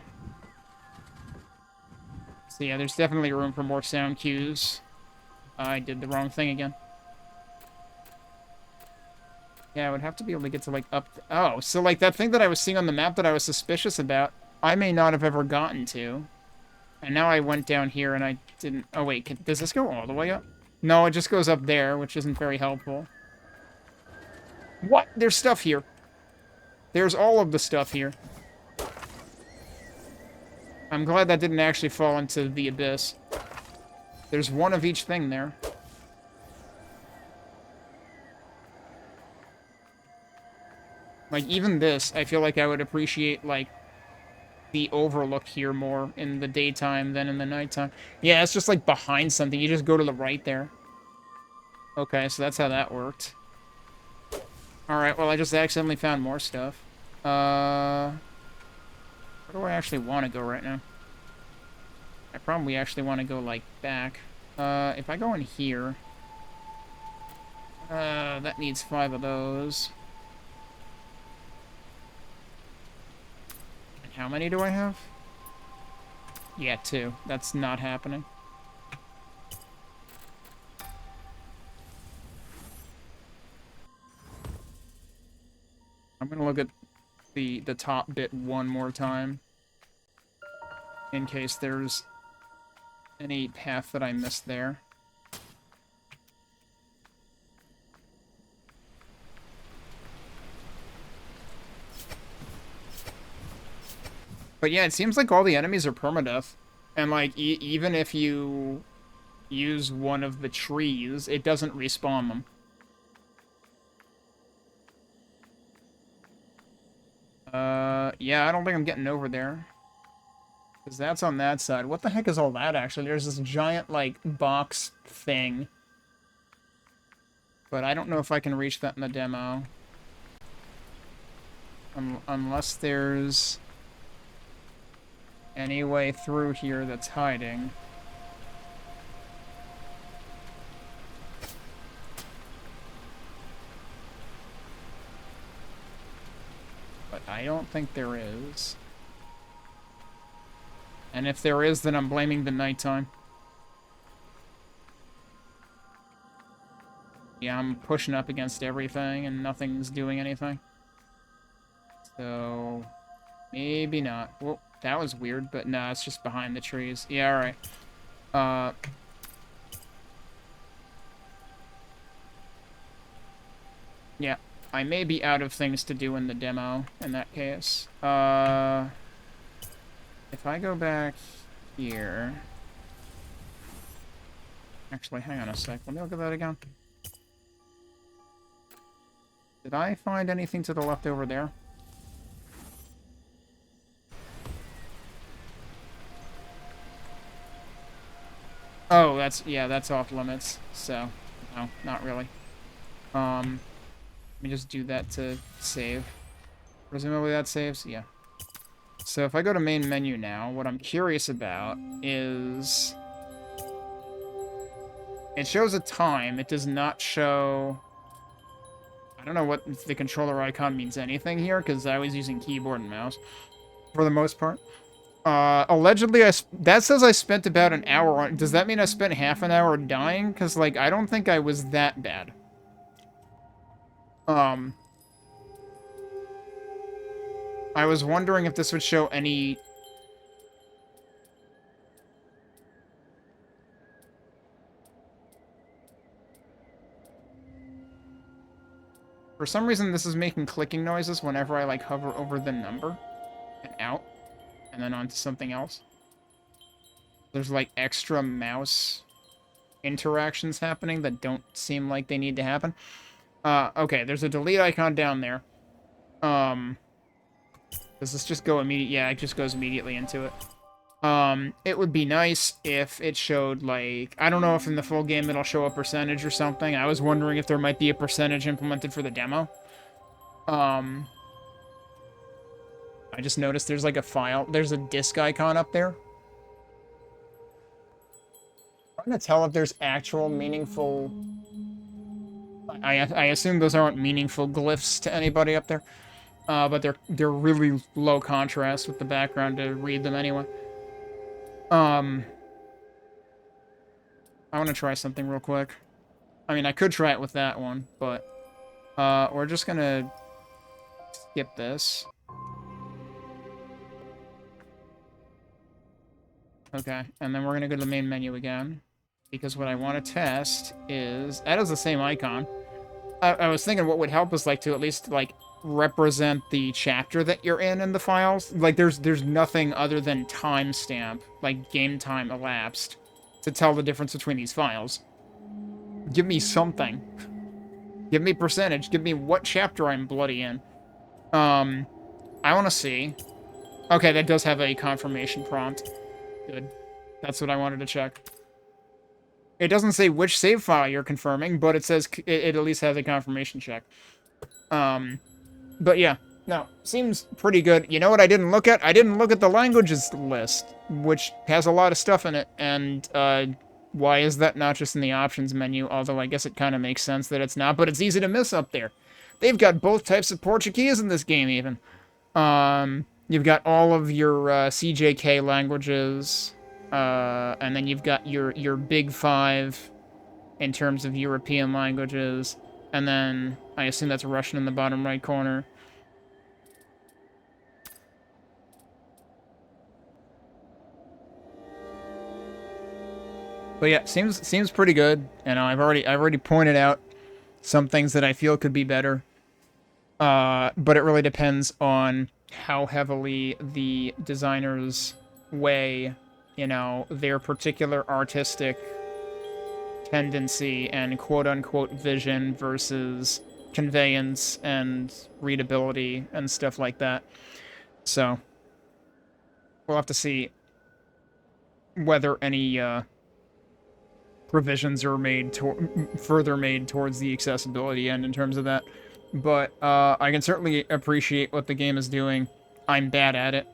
So yeah, there's definitely room for more sound cues. I did the wrong thing again. Yeah, I would have to be able to get to, like, up... Oh, so, like, that thing that I was seeing on the map that I was suspicious about, I may not have ever gotten to. And now I went down here and I didn't... Oh, wait, does this go all the way up? No, it just goes up there, which isn't very helpful. What? There's stuff here. There's all of the stuff here. I'm glad that didn't actually fall into the abyss. There's one of each thing there. Like, even this, I feel like I would appreciate, like, the overlook here more in the daytime than in the nighttime. Yeah, it's just, like, behind something. You just go to the right there. Okay, so that's how that worked. Alright, well, I just accidentally found more stuff. Where do I actually want to go right now? I probably actually want to go, like, back. If I go in here... that needs 5 of those. And how many do I have? Yeah, 2. That's not happening. I'm gonna look at the top bit one more time. In case there's any path that I missed there. But yeah, it seems like all the enemies are permadeath. And, like, even if you use one of the trees, it doesn't respawn them. Yeah, I don't think I'm getting over there. Because that's on that side. What the heck is all that, actually? There's this giant, like, box thing. But I don't know if I can reach that in the demo. Unless there's any way through here that's hiding. But I don't think there is. And if there is, then I'm blaming the nighttime. Yeah, I'm pushing up against everything and nothing's doing anything. So, maybe not. Well, that was weird, but no, it's just behind the trees. Yeah, alright. Yeah, I may be out of things to do in the demo in that case. If I go back here... Actually, hang on a sec. Let me look at that again. Did I find anything to the left over there? Oh, that's off limits. So, no, not really. Let me just do that to save. Presumably that saves? Yeah. So if I go to main menu now, what I'm curious about is... It shows a time. It does not show... I don't know what if the controller icon means anything here, because I was using keyboard and mouse for the most part. Allegedly, that says I spent about an hour on... Does that mean I spent half an hour dying? Because, like, I don't think I was that bad. I was wondering if this would show any... For some reason, this is making clicking noises whenever I, like, hover over the number and out, and then onto something else. There's, like, extra mouse interactions happening that don't seem like they need to happen. Okay, there's a delete icon down there. Does this just go immediately? Yeah, it just goes immediately into it. It would be nice if it showed, like... I don't know if in the full game it'll show a percentage or something. I was wondering if there might be a percentage implemented for the demo. I just noticed there's, like, a file. There's a disk icon up there. I'm trying to tell if there's actual meaningful... I assume those aren't meaningful glyphs to anybody up there. But they're really low contrast with the background to read them anyway. I want to try something real quick. I mean, I could try it with that one, but we're just gonna skip this. Okay, and then we're gonna go to the main menu again, because what I want to test is... That is the same icon. I was thinking what would help is, like, to at least, like, represent the chapter that you're in the files. Like, there's nothing other than timestamp, like game time elapsed, to tell the difference between these files. Give me something. Give me percentage. Give me what chapter I'm bloody in. I want to see. Okay, that does have a confirmation prompt. Good. That's what I wanted to check. It doesn't say which save file you're confirming, but it says it at least has a confirmation check. But yeah, no, seems pretty good. You know what I didn't look at? I didn't look at the languages list, which has a lot of stuff in it, and why is that not just in the options menu? Although I guess it kind of makes sense that it's not, but it's easy to miss up there. They've got both types of Portuguese in this game, even. You've got all of your CJK languages, and then you've got your big five in terms of European languages, and then I assume that's Russian in the bottom right corner. But yeah, seems pretty good. And I've already pointed out some things that I feel could be better. But it really depends on how heavily the designers weigh, you know, their particular artistic tendency and quote-unquote vision versus conveyance and readability and stuff like that. So, we'll have to see whether any provisions are made further made towards the accessibility end in terms of that. But I can certainly appreciate what the game is doing. I'm bad at it.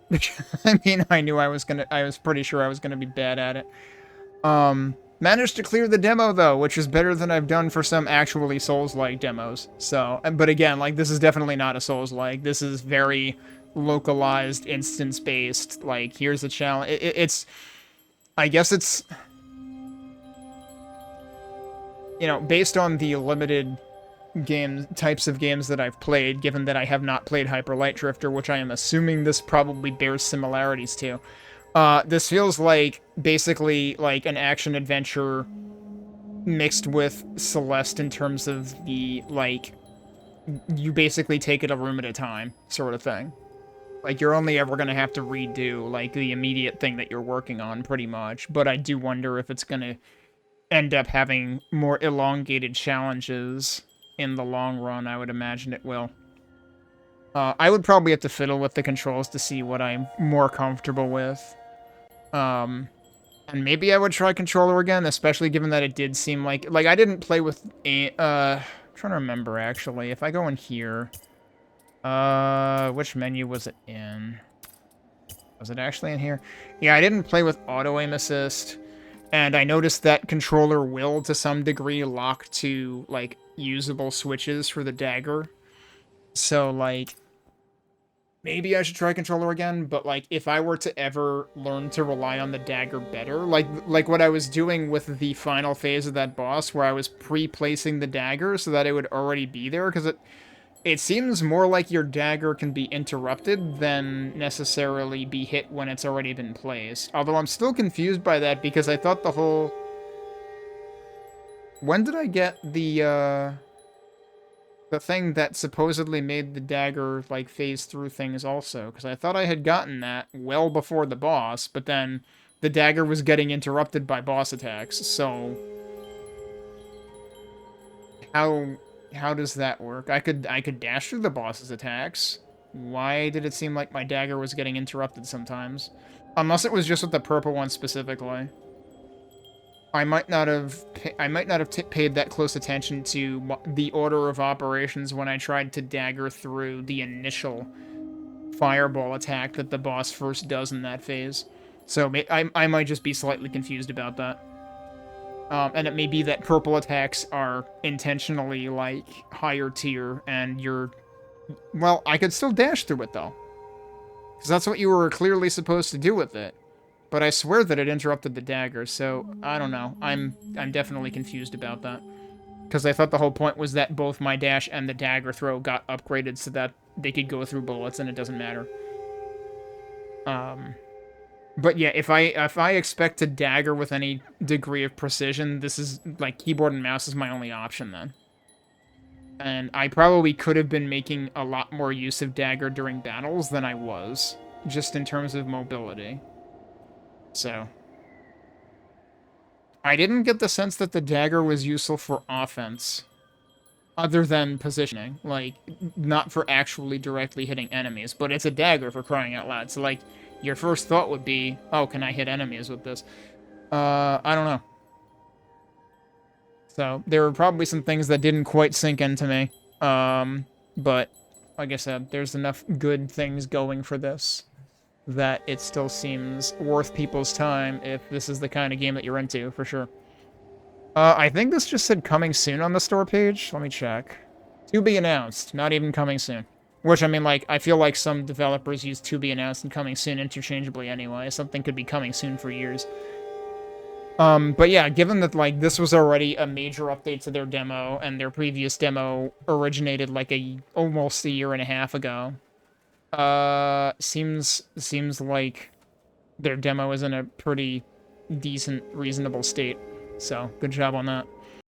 I mean, I was pretty sure I was gonna be bad at it. Managed to clear the demo though, which is better than I've done for some actually Souls-like demos. So, but again, like, this is definitely not a Souls-like. This is very localized, instance-based. Like, here's the challenge. It's, I guess it's, you know, based on the limited types of games that I've played, given that I have not played Hyper Light Drifter, which I am assuming this probably bears similarities to. This feels like, basically, like an action-adventure mixed with Celeste in terms of the, like, you basically take it a room at a time, sort of thing. Like, you're only ever gonna have to redo, like, the immediate thing that you're working on, pretty much. But I do wonder if it's gonna end up having more elongated challenges in the long run. I would imagine it will. I would probably have to fiddle with the controls to see what I'm more comfortable with. And maybe I would try controller again, especially given that it did seem like I didn't play with I'm trying to remember actually. If I go in here, which menu was it in? Was it actually in here? Yeah, I didn't play with auto aim assist, and I noticed that controller will to some degree lock to like usable switches for the dagger. So like maybe I should try controller again, but like if I were to ever learn to rely on the dagger better, like what I was doing with the final phase of that boss where I was pre-placing the dagger so that it would already be there, because it seems more like your dagger can be interrupted than necessarily be hit when it's already been placed. Although I'm still confused by that because I thought the whole... When did I get the thing that supposedly made the dagger, like, phase through things also? Because I thought I had gotten that well before the boss, but then the dagger was getting interrupted by boss attacks, so... How does that work? I could dash through the boss's attacks. Why did it seem like my dagger was getting interrupted sometimes? Unless it was just with the purple one specifically. I might not have paid that close attention to the order of operations when I tried to dagger through the initial fireball attack that the boss first does in that phase. So I might just be slightly confused about that. And it may be that purple attacks are intentionally, like, higher tier, and you're... Well, I could still dash through it, though. Because that's what you were clearly supposed to do with it. But I swear that it interrupted the dagger, so I don't know. I'm definitely confused about that. Because I thought the whole point was that both my dash and the dagger throw got upgraded so that they could go through bullets and it doesn't matter. But yeah, if I expect to dagger with any degree of precision, this is, like, keyboard and mouse is my only option then. And I probably could have been making a lot more use of dagger during battles than I was, just in terms of mobility. So... I didn't get the sense that the dagger was useful for offense, other than positioning. Like, not for actually directly hitting enemies, but it's a dagger for crying out loud. So, like, your first thought would be, oh, can I hit enemies with this? I don't know. So, there were probably some things that didn't quite sink into me. But, like I said, there's enough good things going for this that it still seems worth people's time if this is the kind of game that you're into, for sure. I think this just said coming soon on the store page. Let me check. To be announced, not even coming soon. Which, I mean, like, I feel like some developers use to be announced and coming soon interchangeably anyway. Something could be coming soon for years. But yeah, given that, like, this was already a major update to their demo, and their previous demo originated, like, almost a year and a half ago, seems like their demo is in a pretty decent, reasonable state. So, good job on that.